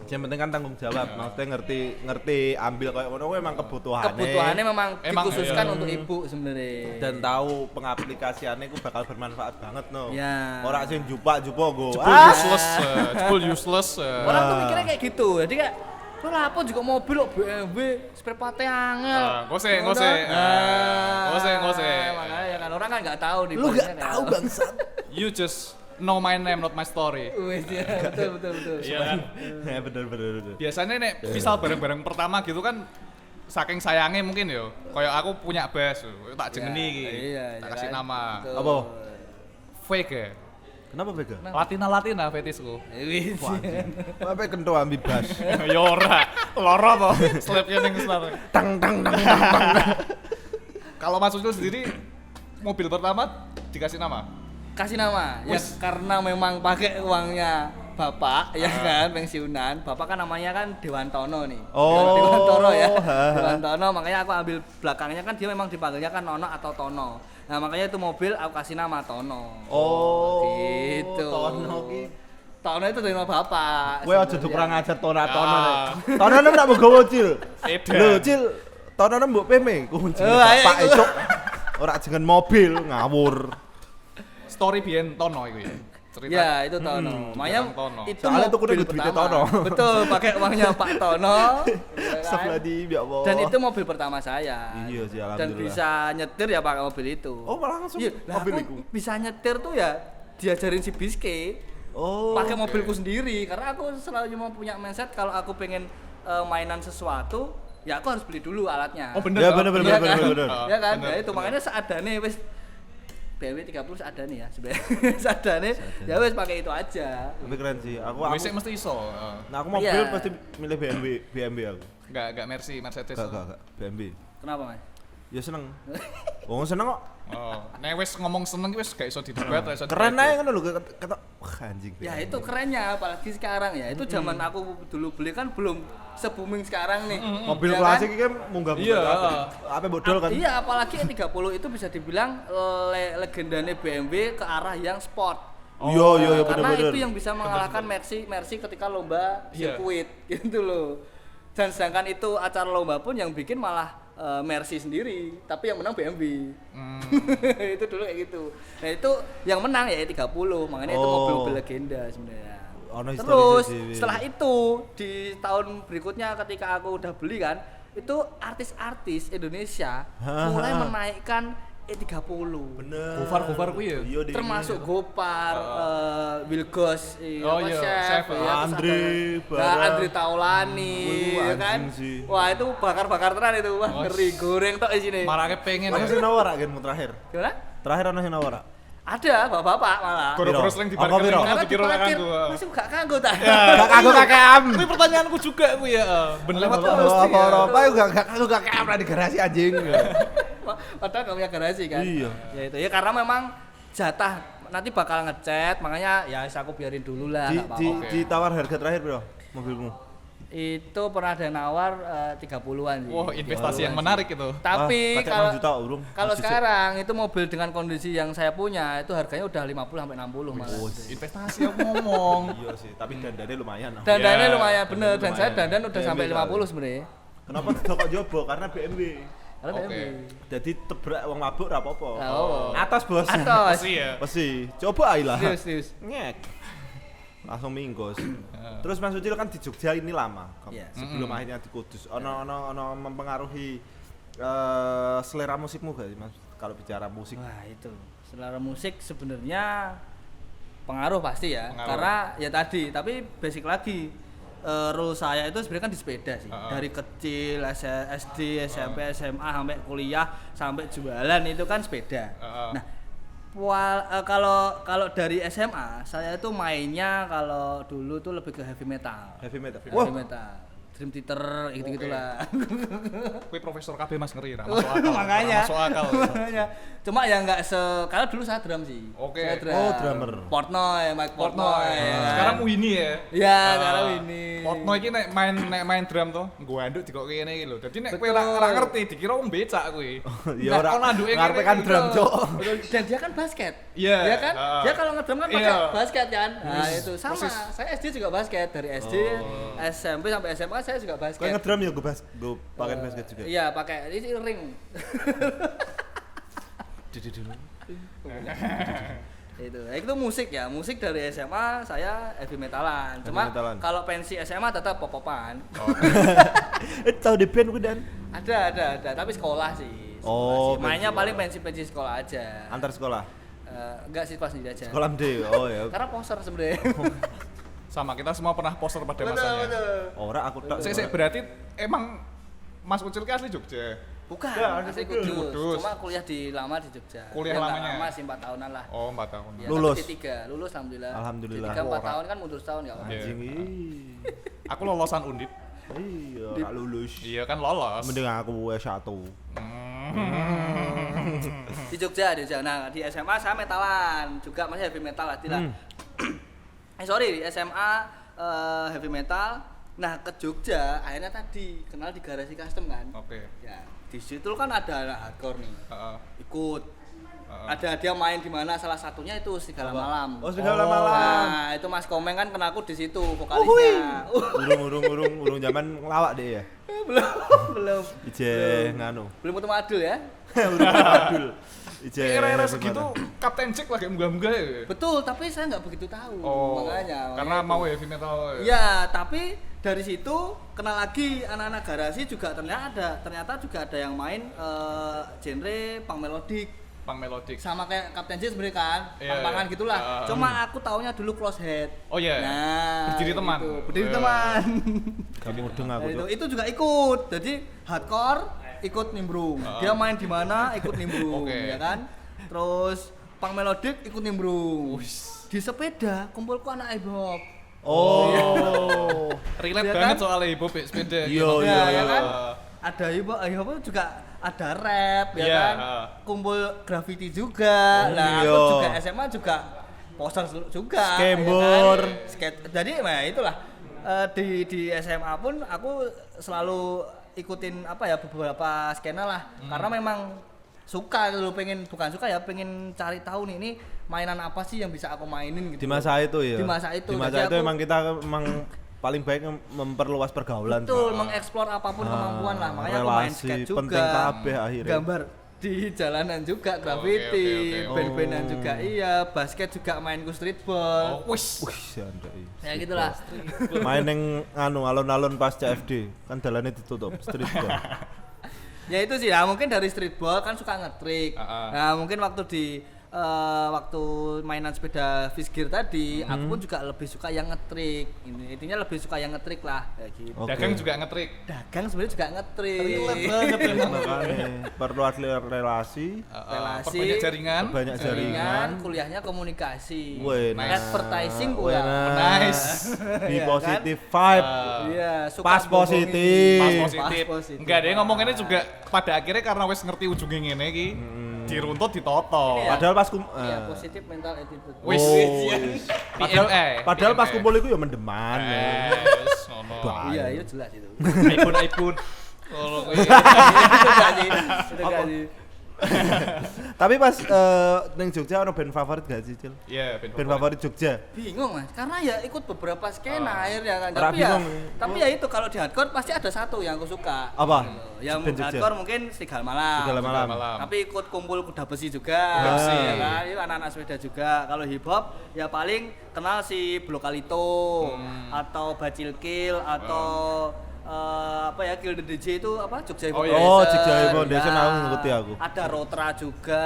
Yang penting kan tanggung jawab. Maksudnya ngerti ambil kayak ngono kuwi emang kebutuhannya memang Emang, dikhususkan iya. untuk ibu sebenarnya dan tahu pengaplikasiannya ku bakal bermanfaat banget no. Ya. Ora sing jupak-jupak go. Jebul useless. orang tuh mikirnya kayak gitu jadi kayak lu lapo juga mobil kok BMW spare part-nya angel. Ngose. Makanya ya kan orang kan nggak tahu di Lu bawahnya gak kan. tahu bangsat. You just know my name, not my story. Wes ya, betul. Iya kan? Ya bener. Biasanya nek misal bareng-bareng pertama gitu kan saking sayangnya mungkin yo. Kayak aku punya bas, tak jengeni iki. Iya, Tak ya kasih kan? nama. Betul. Apa? Fake ya. Kenapa Vega? Latina fetisku. Wes. Sampai kento ambil bas. Ya ora. Loro to. Slapnya ning senar. Tang. Kalau Mas Usul sendiri mobil pertama dikasih nama. Kasih nama ya Wes. karena memang pakai uangnya bapak ya kan pensiunan bapak kan namanya kan Dewantono nih. Oh, Dewantoro ya ha. Dewantono makanya aku ambil belakangnya kan dia memang dipanggilnya kan Nono atau Tono. Nah makanya itu mobil aku kasih nama Tono. Oh. Gitu. Tono ki. Tono itu dari nama bapak. Kowe aja sebenarnya. kurang ajar Tono. Ah. Tono nek mau gowo Cil. Edan. Lho Cil, Tonono mbok peme kunci ayo Pak iku. Cuk. Ora jengen mobil ngawur. Story biyen Tono iku ya. Cerita. Ya itu Tono. Makanya Barang Tono. itu Soalnya tuh kudu mobil duitnya pertama. Tono. Betul, pakai uangnya Pak Tono. ya kan? Astagfirullahaladzim ya Allah. Dan itu mobil pertama saya. Iya sih, Dan alhamdulillah. bisa nyetir ya pakai mobil itu. Oh, malah langsung Iya, lah mobil aku iku. bisa nyetir tuh ya diajarin si Biske. Oh. Pakai mobilku sendiri karena aku selalu cuma punya mindset kalau aku pengen mainan sesuatu ya aku harus beli dulu alatnya. Oh bener. Ya, toh? bener, bener, Iya bener, kan? bener. Ya kan? Bener, Ya itu bener. makanya seadane wis BMW 30 seadane ya sebenarnya. seadane ya wis pakai itu aja. Tapi keren sih. Aku WC mesti iso. Nah, aku mobil Iya. pasti milih BMW aku. Enggak Mercedes. Enggak, BMW. Kenapa, Mas? Ya seneng. Wong seneng kok. Oh, nek wis ngomong seneng ki wis gak iso didebat, iso Keren didebat. aja kan lho kata wah anjing. Ya itu kerennya apalagi sekarang ya. Itu zaman aku dulu beli kan belum se-booming sekarang nih. Mobil Ya klasik kan? iki kan munggah. Iya. Apa bodol kan? Iya, apalagi E30 itu bisa dibilang legendane BMW ke arah yang sport. Iya, Karena bener-bener. itu yang bisa mengalahkan Mercy ketika lomba Iya. sirkuit gitu loh. Dan sedangkan itu acara lomba pun yang bikin malah Mercy sendiri, tapi yang menang BMW. itu dulu kayak gitu. Nah, itu yang menang ya E30, makanya itu Oh. mobil-mobil legenda sebenarnya. Ono Terus histori sih. setelah itu di tahun berikutnya ketika aku udah beli kan, itu artis-artis Indonesia mulai menaikkan E30. Bener. Gofar kuwi ya? Iya, Termasuk Gopar, Wilgos, Oh iya, chef, ya, terus Andre, ada- Bara. nah, Andre Taulani, Wah, ya kan? anjing sih. Wah itu bakar-bakar tenan itu, wah ngeri goreng tok di sini. Marake pengen Ono ya. sing nawar kan terakhir. Gimana? Terakhir ono sing nawar. Ada bapak-bapak malah. Goro-goro sering Apa diparkir piro? nang Karena dikira ora diparkir, kanggo. masih gak kanggo tak? Gak kanggo kakeam. Kuwi pertanyaanku juga kuwi ya. Ben lewat kok mesti. Apa ya. apa gak kakeam lah di garasi anjing. Padahal gak punya garasi kan. Iya. Ya itu ya karena memang jatah nanti bakal ngecat, makanya ya aku biarin dulu lah. Di, nggak di, apa-apa. ditawar harga terakhir bro mobilmu. Itu pernah ada nawar 30-an sih. Wah, investasi yang menarik itu. Tapi Kacek kalau 6 juta urung. kalau Masih sekarang itu mobil dengan kondisi yang saya punya itu harganya udah 50 sampai 60 malah. Investasi aku ngomong. Iya sih, tapi dandannya lumayan. Dandannya Ya, lumayan bener dan saya lumayan. dandan udah BMW sampai lah. 50 sebenarnya. Kenapa kok jobo? Karena BMW. Karena Oke. BMW. Jadi tebrak wong mabuk ra apa-apa. Lah, oh. Atas bos. Atas. Pasti ya. Pasti. Coba aja lah. Serius. Ngek. Langsung minggos. Terus Mas Ucil kan di Jogja ini lama. Iya. Sebelum akhirnya di Kudus. Ono mempengaruhi selera musikmu gak sih Mas? Kalau bicara musik. Wah, itu. Selera musik sebenarnya pengaruh pasti ya. Pengaruh. Karena ya tadi, tapi basic lagi. Rule saya itu sebenarnya kan di sepeda sih. Dari kecil SD, SMP, SMA sampai kuliah sampai jualan itu kan sepeda. Nah, kalau dari SMA saya itu mainnya kalau dulu tuh lebih ke heavy metal. Heavy metal. Heavy metal. Dream Theater gitu-gitulah. Kuwi profesor KB Mas ngeri ra masuk akal. Makanya. Ra masuk akal. Makanya. Cuma ya enggak karena dulu saya drum sih. Oke. Saya drum. Oh, drummer. Portnoy, Mike Portnoy. Portnoy. ya. Sekarang Winnie ya. Ya, sekarang ini. Portnoy iki nek main drum to, nggo anduk dikok kene iki lho. Dadi nek kowe Betul. ora ngerti dikira wong becak kuwi. Ya ora. Kok nanduke Ngarepe kene kan iki. drum, Cok. Betul. Dan dia kan basket. Iya. Ya kan? Dia kalau ngedrum kan pakai Iya. basket kan. Nah, itu sama. Persis. Saya SD juga basket dari SD, SMP sampai SMA saya juga Kau basket. ngedrum ya gue pakai basket juga. Iya, pakai ini ring. Itu musik ya, musik dari SMA saya heavy metalan. Cuma metalan. kalau pensi SMA tetap pop-popan. Tahu di band gue dan Ada, tapi sekolah sih. Oh, Sekolah sih. Mainnya pensi paling pensi sekolah aja. antar sekolah. Enggak sih pas sendiri aja. Sekolah MD. Oh ya. Karena poster sebenarnya. Sama kita semua pernah poster pada masanya. Ora aku tak. Sik berarti emang Mas Ucil ki asli Jogja. Bukan, Ya, asli Kudus. Kudus. Cuma kuliah lama di Jogja. Kuliah Ya, nggak lamanya? lama sih 4 tahunan lah. Oh, 4 tahun. Ya, Lulus? tapi D3, lulus alhamdulillah. Alhamdulillah. D3 4 Wah, tahun kan mundur setahun enggak apa-apa. Iya. Anjing. Aku lolosan Undip. Iya, ora lulus. Iya kan lolos. Mending aku S1. Di Jogja. Nah, di SMA saya metalan, juga masih heavy metal lah, tidak. Sorry, di SMA heavy metal. Nah, ke Jogja akhirnya tadi kenal di garasi custom kan. Oke. Ya, di situ kan ada anak hardcore nih. Heeh. Ikut. Ada dia main di mana, salah satunya itu Serigala Malam. Oh, Serigala Malam. Nah, itu Mas Komeng kan kena aku di situ vokalisnya. Urung zaman ngelawak deh ya. belum. Ije nganu. Belum ketemu Adul ya. Urung adul. Ije. Era-era segitu Kapten Jack lagi munggah-munggah ya. Betul, tapi saya nggak begitu tahu. Makanya. Karena mau heavy metal. Ya, tapi dari situ kenal lagi anak-anak garasi juga ternyata juga ada yang main genre punk melodic. Punk melodic. Sama kayak Kapten J sebenarnya kan, Iya, pang-pangan iya. gitulah. Cuma aku taunya dulu Close Head. Oh iya. Nah, Berdiri teman. gitu. Berdiri Iya. teman. Kamu deng aku Nah, tuh. itu juga ikut. Jadi hardcore ikut nimbrung. Dia main di mana ikut nimbrung, Oke. ya kan? Terus punk melodic ikut nimbrung. Di sepeda kumpulku anak hip hop. Oh. Relate Iya banget kan? soalnya ibu sepeda. Iya, gitu. Ya, iya. ya kan? Ada hip hop juga ada rap ya Iya, kan. Kumpul graffiti juga. Nah, aku Iya. juga SMA juga poster juga. Skembor. Ya kan? Jadi nah itulah di SMA pun aku selalu ikutin apa ya beberapa skena lah. Karena memang suka gitu, bukan suka ya, pengen cari tahu nih ini mainan apa sih yang bisa aku mainin gitu. Di masa itu ya. Di masa itu. Di masa Jadi itu aku- emang kita paling baik memperluas pergaulan. Betul, mengeksplor apapun kemampuan lah. Makanya aku main relasi skate juga. penting kabeh akhirnya. Gambar di jalanan juga, graffiti, oke. band-bandan Oh. juga iya, basket juga mainku streetball. Oh, wis. Wih, santai. Ya gitulah. Main yang alun-alun pas CFD, kan jalannya ditutup, streetball. Ya itu sih ya, mungkin dari streetball kan suka nge-trick. Nah, mungkin waktu mainan sepeda fish gear tadi, aku pun juga lebih suka yang nge-trick. Intinya lebih suka yang nge-trick lah kayak gitu. Oke. Dagang juga ngetrik. Dagang sebenarnya juga nge-trick. Makanya perlu relasi, Relasi, Perbanyak jaringan. banyak jaringan. kuliahnya komunikasi, Wih, nah. advertising pula. Nice. Be Iya, positive vibe. Iya, suka Pas bohongin. positif. Pas Pas positif. Pas positif. Enggak ada yang ngomong ini juga pada akhirnya karena wis ngerti ujungnya ngene iki. Diruntut ditoto. Ini ya. Padahal pas Iya, positif mental attitude. Wis. Padahal pas kumpul itu ya mendeman. Yes, ngono. Iya, itu jelas itu. iPhone. Kalau Itu enggak sih. Itu enggak sih. Tapi pas neng Jogja ono band favorit gak sih, Cil? Iya, Band favorit Jogja. Bingung Mas, karena ya ikut beberapa skena akhirnya kan. Ora bingung. Tapi ya itu kalau di hardcore pasti ada satu yang aku suka. Apa? Yang Band Jogja. hardcore mungkin Serigala Malam. Serigala Malam. Tapi ikut kumpul kuda besi juga. Kuda besi. Ya kan? Itu anak-anak sepeda juga. Kalau hip hop ya paling kenal si Blokalito atau Bacil Kill atau apa ya Kill the DJ itu apa Jogja Hip Hop Oh, iya. Oh, Foundation. Jogja Hip Hop Foundation Ya. aku ngerti aku. Ada Rotra juga.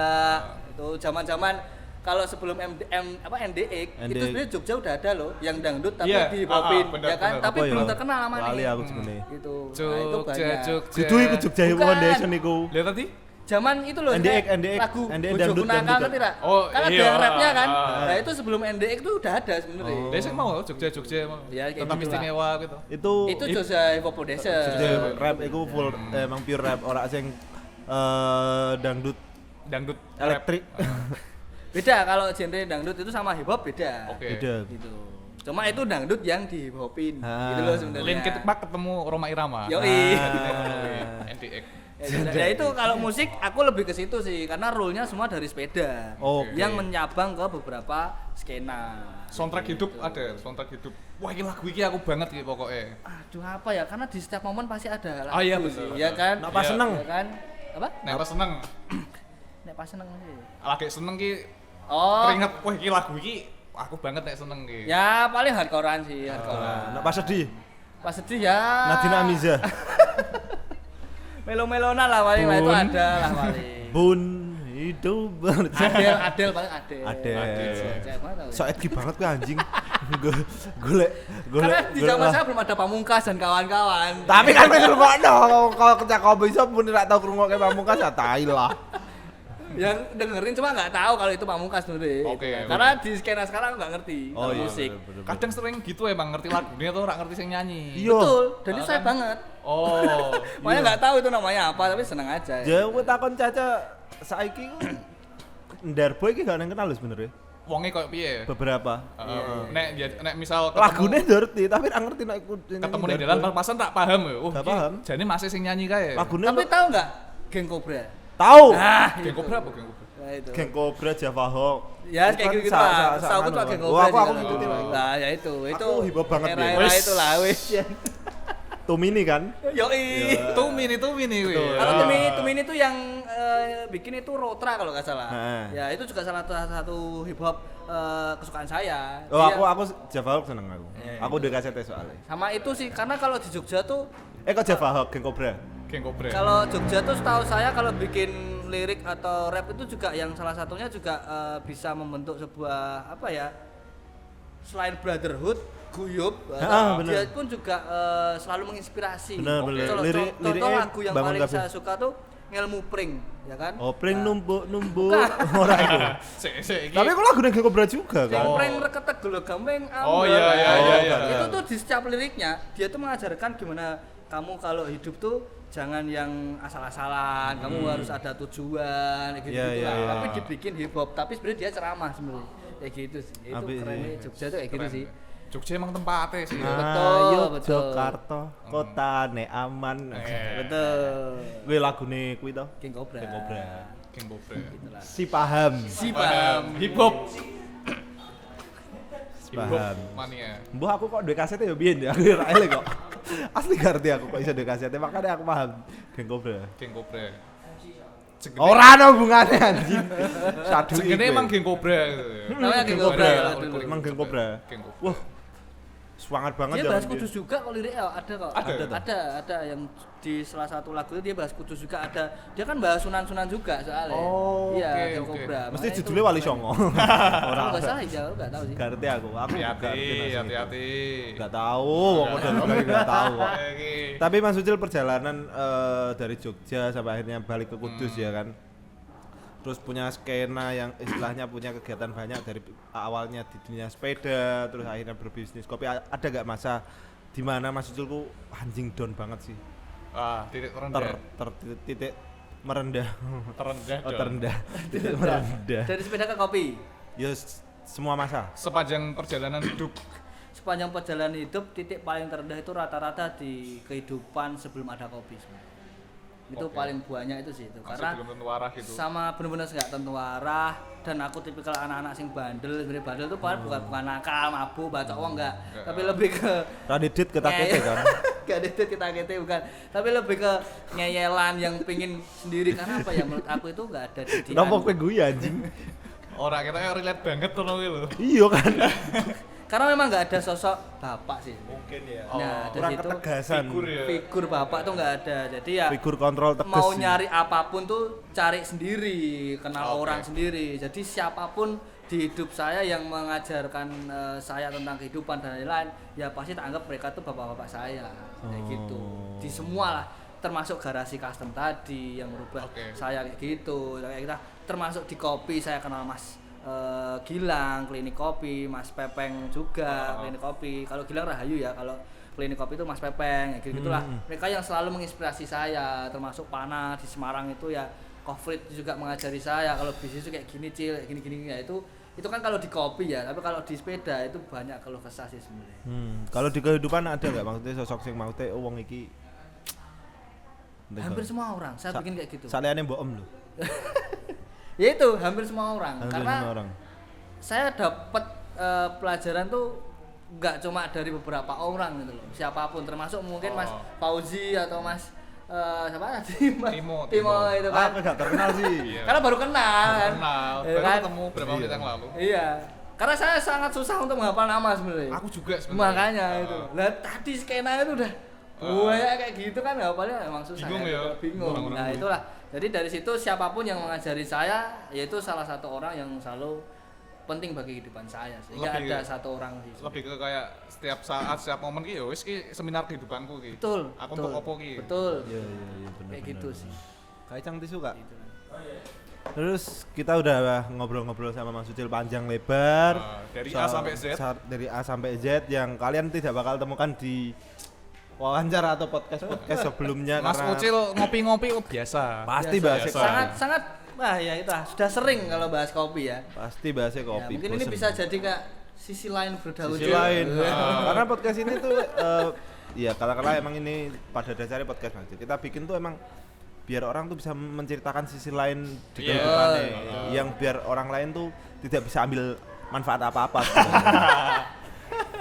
Itu zaman-zaman kalau sebelum NDX itu sebenarnya Jogja udah ada loh yang dangdut tapi Iya, di hip-hopin benar, ya kan, benar. tapi Apa ya? belum terkenal namanya. Lali aku sebenarnya. Gitu. Nah, itu Jogja, banyak. Jogja. Kudu iku Jogja Hip Hop Bukan. Foundation iku. Lihat tadi? Zaman itu loh NDX, kayak NDX, lagu NDX Bojoku dangdut, Nakal dangdut. ngerti tak? Oh, Kan ada iya. yang rapnya kan. Ah. Nah itu sebelum NDX tuh udah ada sebenarnya. Dia sih mau Jogja mau. Ya, kayak Tetap gitu istimewa gitu. Itu Jogja Hip Hop Foundation. Jogja rap iku full emang pure rap ora sing dangdut Dangdut elektrik. Beda kalau genre dangdut itu sama hip hop beda. Oke. Beda. Gitu. Cuma itu dangdut yang di hip hopin. Ah. Gitu loh sebenarnya. Linkin Park ketemu Roma Irama. Yoi. NTX. Ya itu kalau musik aku lebih ke situ sih karena rule-nya semua dari sepeda. Oke. Yang menyabang ke beberapa skena. Soundtrack hidup ada, soundtrack hidup. Wah, ini lagu ini aku banget gitu pokoknya. Aduh apa ya? Karena di setiap momen pasti ada lagu. Oh iya, sih, betul, ya betul. kan? Nak pas Iya. seneng. Ya kan? Apa? Nek pas seneng, Nek pas seneng sih. lagi seneng ki Oh. teringat wah ini lagu ini aku banget nek seneng ki. Ya paling hardcorean sih, hardcorean. Nak pas sedih, Pas sedih ya. Nadina Amiza. Melo-melona lah paling lah itu Bun. ada lah paling. Bun hidup Adel paling Adel. Adel. Cewek mana tahu ya? So edgy banget gue anjing. Golek Karena di zaman saya belum ada Pamungkas dan kawan-kawan. Tapi kan pengen ngrungokno kalau kecak kopi iso pun ora tau ngrungokke Pamungkas ya tai lah. Yang dengerin cuma nggak tahu kalau itu Pamungkas sebenarnya. Oke, Karena di skena sekarang nggak ngerti Oh, iya, musik. bener. Kadang sering gitu emang ngerti lagunya tuh ora ngerti sing nyanyi. Iya. Betul, dan itu saya banget. Oh. Makanya nggak tahu itu namanya apa, tapi seneng aja. Ya kowe takon Caca saiki ku Ndarboy iki gak nang kenal lho sebenarnya. Wonge koyo piye? Beberapa. Nek misal Lagune ngerti tapi ra ngerti nek iku ketemu di jalan pas-pasan tak paham ya. Oh, Gak iki paham. Jane masih sing nyanyi kae. Lagune Tapi tahu nggak Geng Cobra? tahu. Ah, Geng Cobra apa Geng Cobra? Nah itu. Geng Cobra, Java Hawk. Ya kayak gitu lah. Tahu tuh geng Oh, Cobra. aku sih ngikutin. kalau. Nah, ya itu. Aku hip hop banget, era Bro. itu lah wis. Tumini kan? Yoi. Tumini wih. Kalau Tumini itu yang bikin itu Rotra kalau nggak salah. Heeh. Ya itu juga salah satu hip hop kesukaan saya. Oh, Dia- aku Java Hawk seneng aku. Iya. Aku udah kasetnya soalnya. sama itu sih karena kalau di Jogja tuh Kok Java Hawk, Geng Cobra? Geng Cobra. kalau Jogja tuh setahu saya kalau bikin lirik atau rap itu juga yang salah satunya juga bisa membentuk sebuah apa ya selain brotherhood guyup bener. dia pun juga selalu menginspirasi. Bener, bener. Contoh, contoh Liriknya lagu yang bangun paling kabeh. saya suka tuh ngelmu pring ya kan. Oh, pring Nah, numbuk Bukan. ora itu. Sik iki. Tapi kok lagu Geng Cobra juga yang kan? prank reketek gelo gampang Oh, iya, iya. itu tuh di setiap liriknya dia tuh mengajarkan gimana kamu kalau hidup tuh jangan yang asal-asalan, kamu harus ada tujuan kayak gitu Iya, iya, iya. tapi dibikin hip hop tapi sebenarnya dia ceramah sebenarnya kayak gitu sih itu Apik sih. kerennya Jogja tuh kayak gitu Keren. sih. Jogja emang tempatnya sih. Betul, Ayo betul. Jakarta, kotane aman. Betul. Gue lagune kuwi to. King Cobra. King Cobra. Geng Cobra. Itulah. Si paham. Si paham. Hip hop. Si paham. Mania. Mbah aku kok duwe kasete ya biyen ya. Aku ora elek kok. Asli ngerti aku kok iso duwe kasete, makanya aku paham Geng Cobra. Geng Cobra. Ora ana hubungane anjing. Sadu Segene emang Geng Cobra gitu. Namanya Geng Cobra ya dulu. Emang Geng Cobra. Geng Cobra. Wah. Semangat banget Dia ya. bahas kudus juga kok liriknya ada kok. Ada. Yang di salah satu lagu itu dia bahas kudus juga ada. Dia kan bahas sunan-sunan juga soalnya. Oh, iya, oke, Geng oke. Cobra. Mesti Makanya judulnya itu Wali keren. Songo. Kalau nggak salah ya, aku nggak tahu sih. Ngerti aku. Aku Hati-hati. Enggak tahu, kok model kali enggak tahu kok. Oke. Tapi Mas Ucil perjalanan dari Jogja sampai akhirnya balik ke Kudus ya kan. Terus punya skena yang istilahnya punya kegiatan banyak dari awalnya di dunia sepeda, terus akhirnya berbisnis kopi. Ada gak masa di mana Mas Ucil ku anjing down banget sih? Titik terendah. Titik merendah. Terendah. Oh, dong. terendah. Titik merendah. Dari sepeda ke kopi. Ya semua masa. Sepanjang perjalanan hidup. Sepanjang perjalanan hidup titik paling terendah itu rata-rata di kehidupan sebelum ada kopi sebenarnya. Itu Oke. paling banyak itu sih itu Masih karena belum tentu arah gitu. sama bener-bener nggak tentu arah dan aku tipikal anak-anak sing bandel sebenarnya bandel tuh bukan nakal mabuk baca uang enggak tapi lebih ke Radidit ketakete kan. gak ada itu kita bukan tapi lebih ke ngeyelan yang pingin sendiri karena apa ya menurut aku itu nggak ada didikan. Kenapa kowe gue anjing? Orang kita yang relate banget tuh lho. Iya kan. Karena memang nggak ada sosok bapak sih. Mungkin ya. Nah, Kurang dari situ ketegasan. Figur ya. figur bapak tuh nggak ada. Jadi ya Figur kontrol tegas. mau sih. nyari apapun tuh cari sendiri, kenal Oke. orang sendiri. Jadi siapapun di hidup saya yang mengajarkan saya tentang kehidupan dan lain-lain, ya pasti tak anggap mereka tuh bapak-bapak saya. Kayak gitu. Di semua lah, termasuk garasi custom tadi yang merubah Oke. saya kayak gitu. Kayak kita termasuk di kopi saya kenal Mas Gilang, klinik kopi, Mas Pepeng juga, klinik kopi. Kalau Gilang Rahayu ya, kalau klinik kopi itu Mas Pepeng, ya gitu-gitulah. Mereka yang selalu menginspirasi saya, termasuk Pana di Semarang itu ya, Kofrit juga mengajari saya kalau bisnis itu kayak gini cil, kayak gini-gini ya itu kan kalau di kopi ya, tapi kalau di sepeda itu banyak keluh kesah sih sebenarnya. Kalau di kehidupan ada nggak maksudnya sosok sing mau teh wong iki? Hampir semua orang saya bikin kayak gitu. Saliyane mbok om lho. Ya itu hampir semua orang Hampir karena semua orang. saya dapat pelajaran tuh nggak cuma dari beberapa orang gitu loh, siapapun termasuk mungkin Mas Fauzi atau Mas siapa tadi Mas Timo. itu kan. Aku nggak terkenal sih. Iya. Karena baru kenal kan. Kenal. Ya Baru kan? ketemu berapa menit yang lalu. Iya. Karena saya sangat susah untuk menghafal nama sebenarnya. Aku juga sebenarnya. Makanya itu. Lah tadi skena itu udah banyak kayak gitu kan ngapalnya emang susah. Bingung ya? Bingung. Orang-orang Nah, bingung. itulah. Jadi dari situ siapapun yang mengajari saya yaitu salah satu orang yang selalu penting bagi kehidupan saya. Sehingga Lebih- ada satu orang sih. Lebih ke kayak setiap saat, setiap momen ki ya wis ki seminar kehidupanku ki. Betul. Aku betul, untuk opo ki. Betul. Iya benar. Kayak gitu sih. Kacang tisu kak. Gitu. Terus kita udah ngobrol-ngobrol sama Mas Ucil panjang lebar. Dari A sampai Z. Dari A sampai Z yang kalian tidak bakal temukan di wawancara atau podcast sebelumnya Mas karena Ucil ngopi-ngopi biasa. pasti Biasa. bahas Biasa. Sangat sangat wah ya itu lah, sudah sering kalau bahas kopi ya. pasti bahasnya Ya, kopi. mungkin ini bosen. bisa jadi kayak sisi lain berdaun. sisi lain. Karena podcast ini tuh ya katakanlah emang ini pada dasarnya podcast Mas Ucil. Kita bikin tuh emang biar orang tuh bisa menceritakan sisi lain di Iya. kehidupannya yang biar orang lain tuh tidak bisa ambil manfaat apa-apa sebenarnya.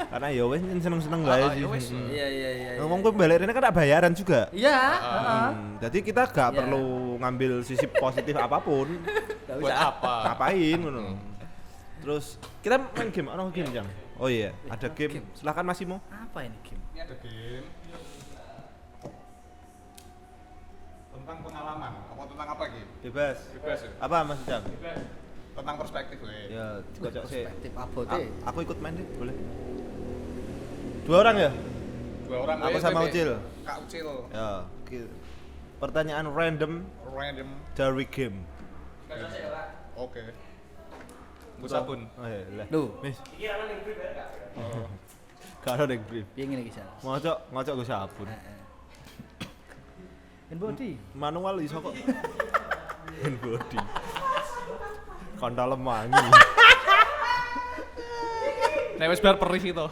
Karena ya wes seneng-seneng bae sih. ya wes. Iya. Ngomong gue balik ini kan ada bayaran juga. Iya, heeh. Jadi kita gak Iya. perlu ngambil sisi positif apapun. Nggak Buat usah. apa? Ngapain ngono. Terus kita main game, ono game Jang. Oh iya, ada game. Silakan Mas Imo. Apa ini game? Ini ada game tentang pengalaman. Apa tentang apa game? Bebas. Bebas ya. Apa Mas Jang? Tentang perspektif we. Ya, dikocok sih. Perspektif abote. Aku ikut main deh, boleh. 2 orang ya? 2 orang Aku we, sama tapi Ucil. Kak Ucil. Ya. Pertanyaan random Random. dari game. Oke. Bu sabun. Oh iya, lah. Duh, Mis. Gak ada yang brief. piye ngene iki, Sal? Ngocok gue sabun. In body. Manual iso kok. Hand body. Kontol lemangi. Nek wis bar perih itu.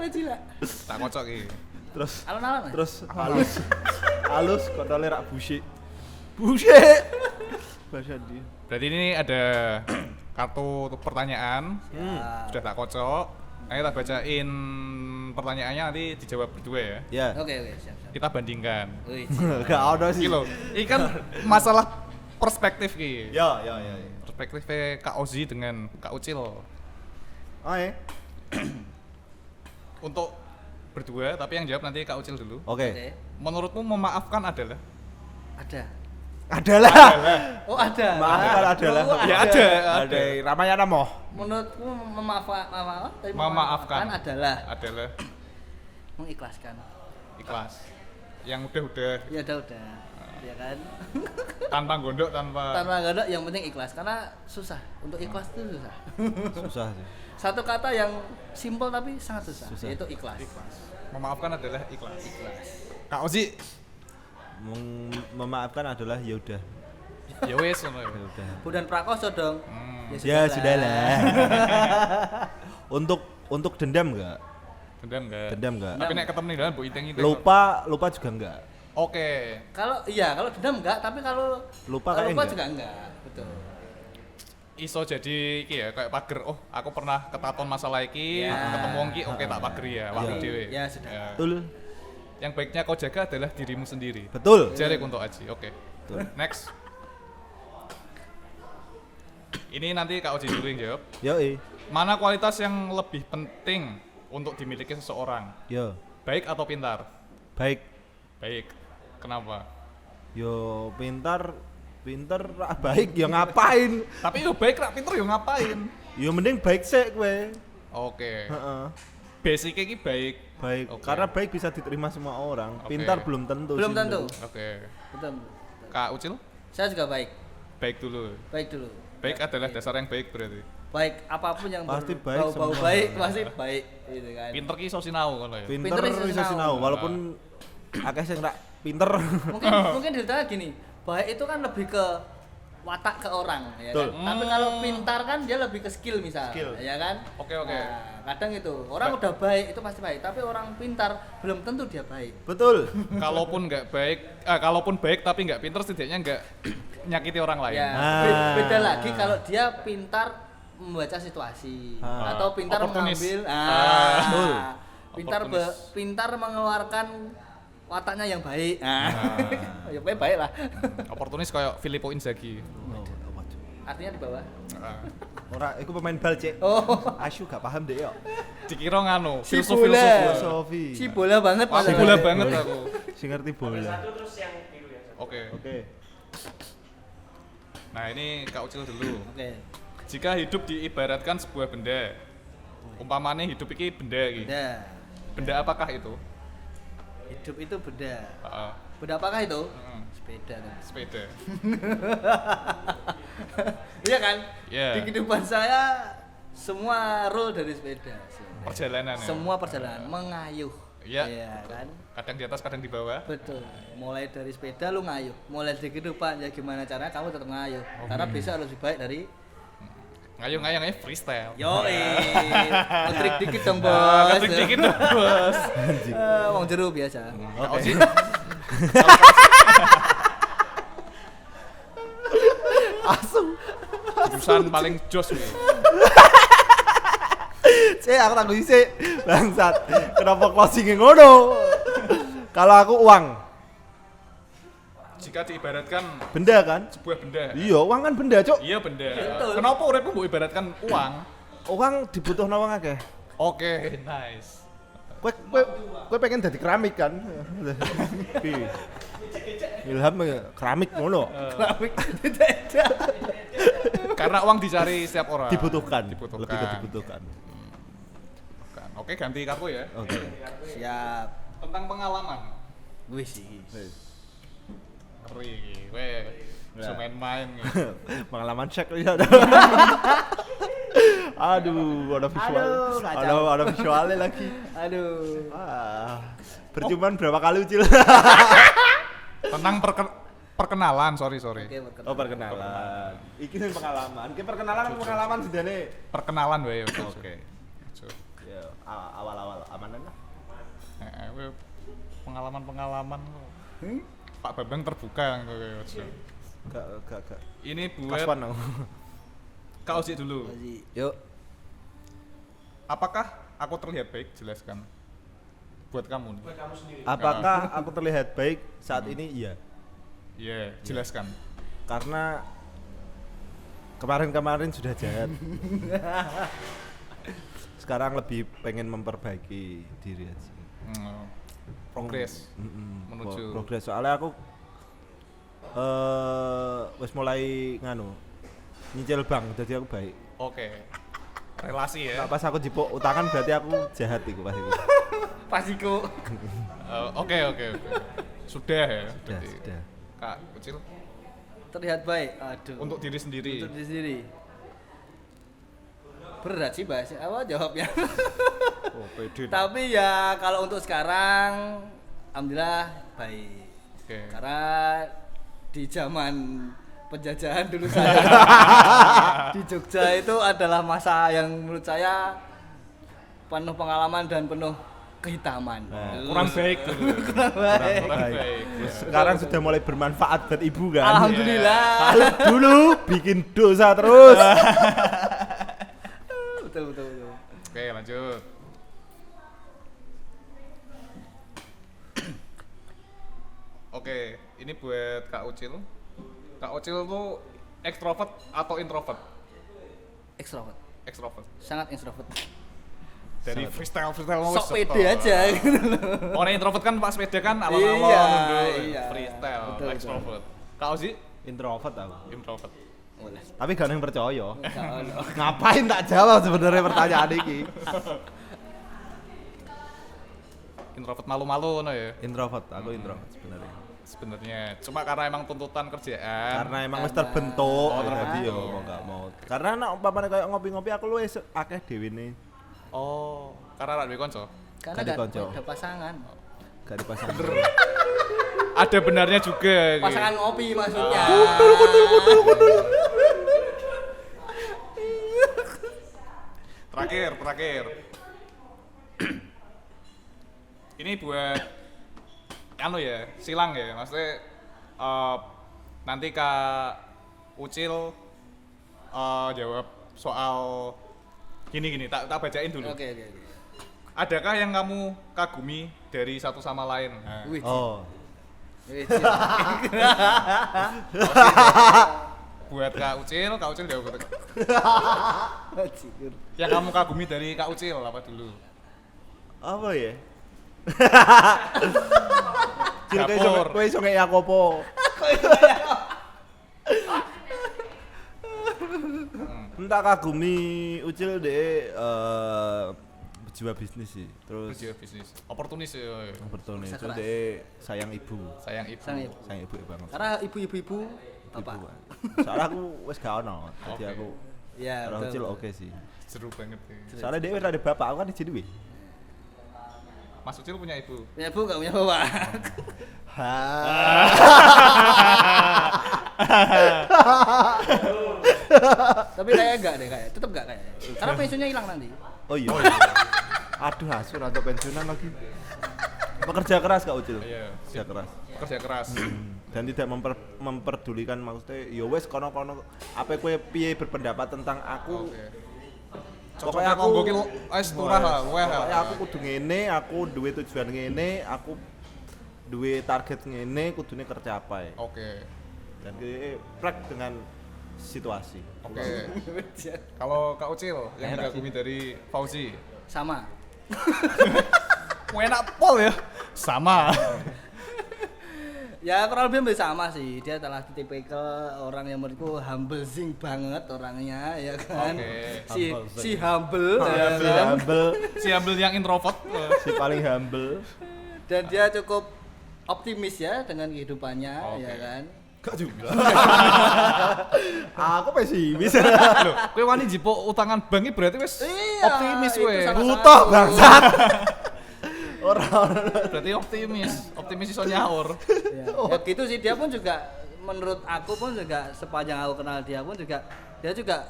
Wejila. Tak kocok iki. Terus Alon-alon. Mas? terus halus kontolnya rak busik. Busik. Bahasa dia. Berarti ini ada kartu untuk pertanyaan. Siap. Sudah tak kocok. Ayo kita bacain pertanyaannya nanti dijawab berdua ya. Ya. Oke, siap. Kita bandingkan. Wih. Gak ada sih. Iki lho, ini kan masalah perspektif ki. Ya. Perspektifnya Kak Ozi dengan Kak Ucil. Oh iya. Untuk berdua, tapi yang jawab nanti Kak Ucil dulu. Oke. Oke. Menurutmu memaafkan adalah? Ada. Adalah. Oh, ada. Maaf kalau adalah. Oh, Ya ada. Ada Ramayana moh. Menurutku Memaafkan. memaafkan adalah Adalah mengikhlaskan. ikhlas. Yang udah Ya udah. Ya kan? tanpa gondok, tanpa Tanpa nggak ada, yang penting ikhlas karena susah. Untuk ikhlas itu susah. Susah sih. Satu kata yang simpel tapi sangat susah, Susah. yaitu ikhlas. memaafkan adalah ikhlas. Ikhlas. Kak Ozi, Memaafkan adalah ya udah. ya wes ngono ya. Ya udah. Budan Prakoso dong. Ya sudahlah. Untuk dendam enggak? Dendam enggak? Dendam enggak? Tapi nek ketemu nih Bu Iteng-iteng. Lupa juga enggak? Oke. Kalau dendam enggak, tapi kalau Lupa kayaknya enggak. juga enggak. Betul. Iso jadi iki ya kayak pager. Oh, aku pernah ketaton masalah iki, Ya. ketemu wong iki, oke tak pageri ya, waktu Ya. dhewe. Ya, sudah. Betul. Yang baiknya kau jaga adalah dirimu sendiri. Betul. Jari untuk Aji. Oke. Betul. Next. Ini nanti Kak Oji dulu yang jawab. Yoi. Mana kualitas yang lebih penting untuk dimiliki seseorang? Yo. Baik atau pintar? Baik. Baik. Kenapa? Yo pintar rak baik ya ngapain? Tapi yo baik rak pinter yo ngapain? Yo mending baik sih kowe. Oke. Heeh. Basic iki baik. Baik. Oke. Karena baik bisa diterima semua orang. Oke. Pintar belum tentu. Belum sih, tentu. menurut. Oke. Betul. Kak Ucil? Saya juga baik. Baik dulu. Baik dulu. Baik Ya, adalah dasar yang baik berarti. Baik apapun yang Pasti baik berbau-bau semua. baik pasti baik gitu kan. Pinter ki iso sinau ngono ya. Pinter Pinter iso iso sinau. sinau walaupun akeh sing rak pinter. Mungkin ceritanya gini, baik itu kan lebih ke watak ke orang ya Betul. kan. Tapi kalau pintar kan dia lebih ke skill misal, Skill. ya kan? Oke. Nah, kadang itu orang udah baik itu pasti baik, tapi orang pintar belum tentu dia baik. Betul. Kalaupun nggak baik, kalaupun baik tapi nggak pinter setidaknya nggak nyakiti orang lain. Ya, Ah. beda lagi kalau dia pintar membaca situasi Ah. atau pintar Oportunis. mengambil Betul. Oportunis. pintar mengeluarkan wataknya yang baik. Ya pokoknya baik lah. Oportunis kayak Filippo Inzaghi. Artinya di bawah. Ah. Ora, iku pemain bal, Cek. Oh, Asu gak paham deh yo. Dikira nganu, Si filsuf. bola. Filosofi. si bola banget Wah, si malah. bola banget aku. Sing ngerti bola. Oke. Oke. Nah, ini Kak Ucil dulu. Oke. Jika hidup diibaratkan sebuah benda, umpamanya hidup iki benda iki. Benda. Benda apakah itu? Hidup itu benda. Ah, Benda apakah itu? mm, Sepeda kan. sepeda. Iya kan? Iya. Di kehidupan saya semua rule dari sepeda. Perjalanan ya? Semua perjalanan mengayuh. Iya. Iya kan? Kadang di atas, kadang di bawah. Betul. Mulai dari sepeda lu ngayuh. Mulai dari kehidupan ya gimana caranya kamu tetap ngayuh. Oh, Karena besok lebih baik dari Ngayung-ngayung aja freestyle. yoi. Ngetrik dikit dong, Ah, Bos. ngetrik dikit dong, Bos. Wong jeru biasa. Kak Oji. jurusan paling jos nih. Aku tangguh sih bangsat. Kenapa closing ngono? Kalau aku uang, Jika diibaratkan benda kan? sebuah benda. Iya, uang kan benda, Cuk. Iya benda. Betul. Kenapa uripmu mbok ibaratkan uang? Uang dibutuhno wong akeh. Oke, nice. Kowe pengen dadi keramik kan? Piye? Ilham keramik ngono. Karena uang dicari setiap orang. Dibutuhkan. Dibutuhkan. Lebih ke dibutuhkan. Oke, ganti kartu ya. Oke. Siap. Tentang pengalaman. Wih sih. Ngeri, weh. Bisa Ya. main-main gitu. Pengalaman cek ya. Aduh, ada visual. Aduh, kacau. Ada visualnya lagi. Aduh. Percobaan berapa kali Ucil? Tentang perkenalan, sorry. Oke, berkenan. Oh, perkenalan. Iki sing pengalaman. Iki pengalaman sedene. Perkenalan weh. Oke. Ya, awal-awal amanan lah. Weh, pengalaman. Pak Bambang terbuka gitu. Gak. Ini buat Kaswan aku. Kak Oji dulu. Yuk. Apakah aku terlihat baik? Jelaskan. Buat kamu nih. Apakah aku terlihat baik saat ini? Iya. Iya, jelaskan. Karena kemarin sudah jahat. Sekarang lebih pengen memperbaiki diri aja. Progres menuju progres. Soalnya aku wis mulai nyicil bank, jadi aku baik. Oke. Relasi ya. Nah, pas aku jipuk utangan berarti aku jahat iku pas iku. Pasiku. Oke. Sudah ya. Sudah, berarti. sudah. Kak Ucil Terlihat baik. Aduh. untuk diri sendiri. Untuk diri sendiri. Berat sih bahasnya. Apa jawabnya? Oh, pede. Tapi ya kalau untuk sekarang alhamdulillah baik. Oke. Karena di zaman penjajahan dulu saya di Jogja itu adalah masa yang menurut saya penuh pengalaman dan penuh kehitaman. Nah, Kurang baik dulu. Kurang baik. Kurang Baik. baik. Sekarang sudah mulai bermanfaat buat ibu kan. Alhamdulillah. Kalau dulu bikin dosa terus. Betul. Oke, lanjut. Oke, ini buat Kak Ucil. Kak Ucil tuh ekstrovert atau introvert? Ekstrovert. Ekstrovert. Sangat ekstrovert. Dari freestyle Sok pede aja gitu loh. Orang introvert kan pas sepeda kan alon-alon Iya, nunduk. iya. Freestyle, Betul. ekstrovert. Kak Ozi Introvert aku. introvert. Boleh. Tapi gak ada yang percaya. Kalau Ngapain tak jawab sebenarnya pertanyaan ini? Introvert malu-malu no ya. Introvert, aku introvert sebenarnya. Sebenarnya cuma karena emang tuntutan kerjaan. Karena emang wis terbentuk, Oh, jadi yo terbentuk. mau gak mau. Karena nek umpamane kayak ngopi-ngopi aku luwes akeh dhewe ne. Oh, karena ra duwe kanca. karena Gak dikonco. ada pasangan. Gak dipasang. Ada benarnya juga. gitu. Pasangan ngopi maksudnya. Terakhir. Ini buat anu ya, silang ya. Maksudnya nanti Kak Ucil jawab soal gini, tak bacain dulu. Oke. Adakah yang kamu kagumi dari satu sama lain? Nah, Wih. Oh. Wih. buat Kak Ucil jawab. Cikur. Yang kamu kagumi dari Kak Ucil apa dulu? Apa ya? Cil Dapur. kowe iso ngek aku apa? Entah kagumi Ucil deh jiwa bisnis sih. Terus Kerja bisnis. Oportunis ya. bertone Kerja itu keras. deh sayang ibu. Sayang ibu. Sayang ibu. Sayang ibu banget. Karena ibu-ibu bapak. Ibu, soalnya aku wis gak ono. Jadi Oke. aku Ya, orang Ucil betul. oke sih. Seru banget ya. Soalnya dia wis ada bapak, aku kan di sini. Mas Ucil punya ibu. Punya ibu enggak punya bapak. Tapi kayak enggak deh kayak. Tetep enggak kayak. Karena pensiunnya hilang nanti. Oh iya. Aduh, hasil untuk pensiunan lagi. Pekerja keras Kak Ucil. Iya. Pekerja keras. Kerja keras. dan tidak memperdulikan maksudnya ya wes kono-kono apa kowe piye berpendapat tentang aku. Oke. Pokoknya Pokoknya aku gokil wis turah lah, weh. pokoknya aku kudu ngene, aku duwe tujuan ngene, aku duwe target ngene kudune tercapai. Oke. Dan plek dengan situasi. Oke. Kalau Kak Ucil yang mengagumi dari Fauzi. Sama. Enak pol ya. Sama. Ya kurang lebih hampir sama sih. Dia adalah tipikal orang yang menurutku humble zing banget orangnya ya kan. Oke. Si humble ya Si kan. humble, Si ambil yang introvert. si paling humble. Dan dia cukup optimis ya dengan kehidupannya Oke. ya kan. Kok juga. Aku pesimis. Loh, kowe wani jipo utangan bank iki berarti wis Iya, optimis itu kowe. salah Butuh satu. bangsat. Orang Berarti optimis iso nyaur. Ya gitu sih, dia pun juga menurut aku pun juga sepanjang aku kenal dia pun juga dia juga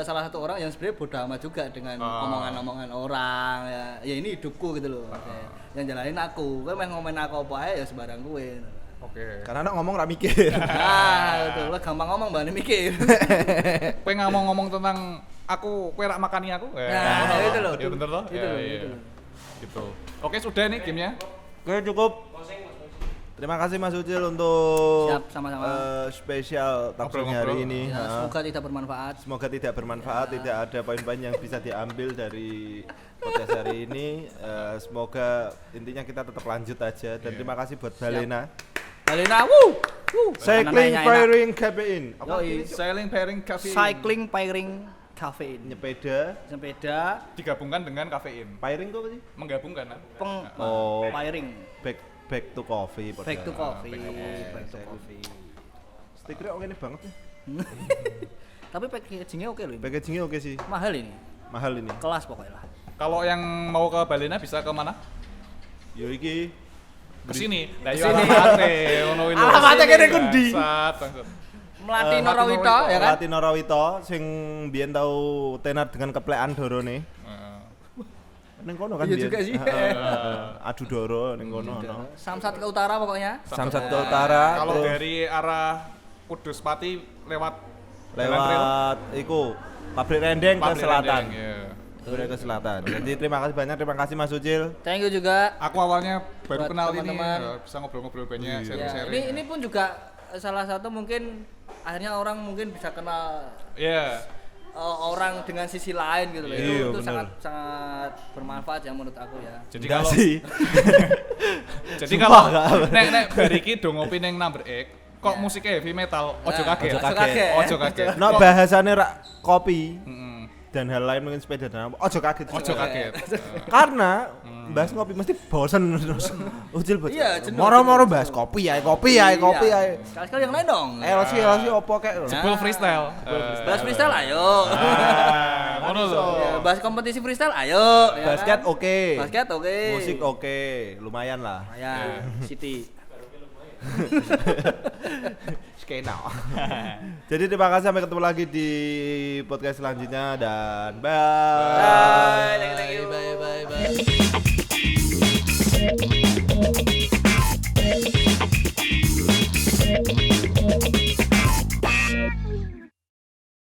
salah satu orang yang sebenarnya bodoh amat juga dengan omongan-omongan orang ya ini hidupku gitu loh. Yang jalanin aku, kowe meh ngomen aku apa ae ya sembarang kowe. Oke. karena anak ngomong ra mikir. Nah, itu lo gampang ngomong mbane mikir. Kowe ngomong tentang aku, kowe rak makani aku. Nah, itu loh. Ya bener toh? Itu Ya, loh, iya. itu loh. Gitu. Oke, sudah nih gamenya. Oke, cukup. Terima kasih Mas Ucil untuk Siap, sama-sama. spesial talkshow-nya hari Ngobrol-ngobrol. ini. Ya, Ha. semoga tidak bermanfaat. Semoga tidak bermanfaat, tidak ada poin-poin yang bisa diambil dari podcast hari ini. Semoga intinya kita tetap lanjut aja dan terima kasih buat Balena. Balena, Cycling Makanannya enak. Pairing Caffeine. Apa Yoi. ini, Cuk? Sailing pairing cafe. Cycling pairing caffeine. Nyepeda, Sepeda digabungkan dengan kafein. pairing tuh apa sih? Menggabungkan. Oh. pairing. Back to coffee. Back to coffee. Back Back to coffee. Stikernya oke nih banget nih. Tapi packagingnya oke loh ini. Packagingnya oke sih. Mahal ini. Mahal ini. Kelas pokoknya lah. Kalau yang mau ke Balena bisa ke mana? Yo iki Ke sini. Lah yo Kesini. alamatnya ngono iki lho. Alamatnya kene ku ndi? Bangsat, bangsat. Melati Melati Norawito ya kan? Latino Rawito sing biyen tau tenar dengan keplekan dorone. Heeh. Ning kono kan Iya biyen. juga sih. Adu doro ning kono ono. Samsat ke utara pokoknya. Samsat ke utara Kalau terus dari arah Kudus Pati lewat jalan trail. lewat iku pabrik rendeng ke Pabrik selatan. Rendeng, iya. Pabrik ke selatan. Jadi terima kasih banyak, terima kasih Mas Ucil. Thank you juga. Aku awalnya baru Buat kenal ini, teman-teman. bisa ngobrol-ngobrol banyak, Iya. Ya, sharing-sharing. ini pun juga salah satu mungkin akhirnya orang mungkin bisa kenal Iya. orang dengan sisi lain gitu loh. Iya, Itu bener. sangat sangat bermanfaat ya menurut aku ya. Jadi Enggak kalau sih. jadi Sumpah, kalau enggak. nek bariki do ngopi ning Number X, kok Ya. musiknya heavy metal, ojo Nah, kaget. ojo kaget. Ojo kaget. No bahasane rak kopi Heeh. dan hal lain mungkin sepeda dan apa. Ojo kaget. Ojo kaget. Karena bahas ngopi mesti bosen terus. Ucil bocah. Iya, jenuh, Moro-moro jenuh, bahas jenuh. kopi ya, kopi ya, kopi ya. Sekali-sekali yang lain dong. LC opo kek. Jebul freestyle. Bahas freestyle ayo. Ah, ngono lho. Ya, bahas kompetisi freestyle ayo. ya Basket kan? oke. Basket oke. Musik oke, lumayan lah. Ya, Siti. Skena. Jadi terima kasih, sampai ketemu lagi di podcast selanjutnya dan bye. Bye, thank you. Bye, bye, bye.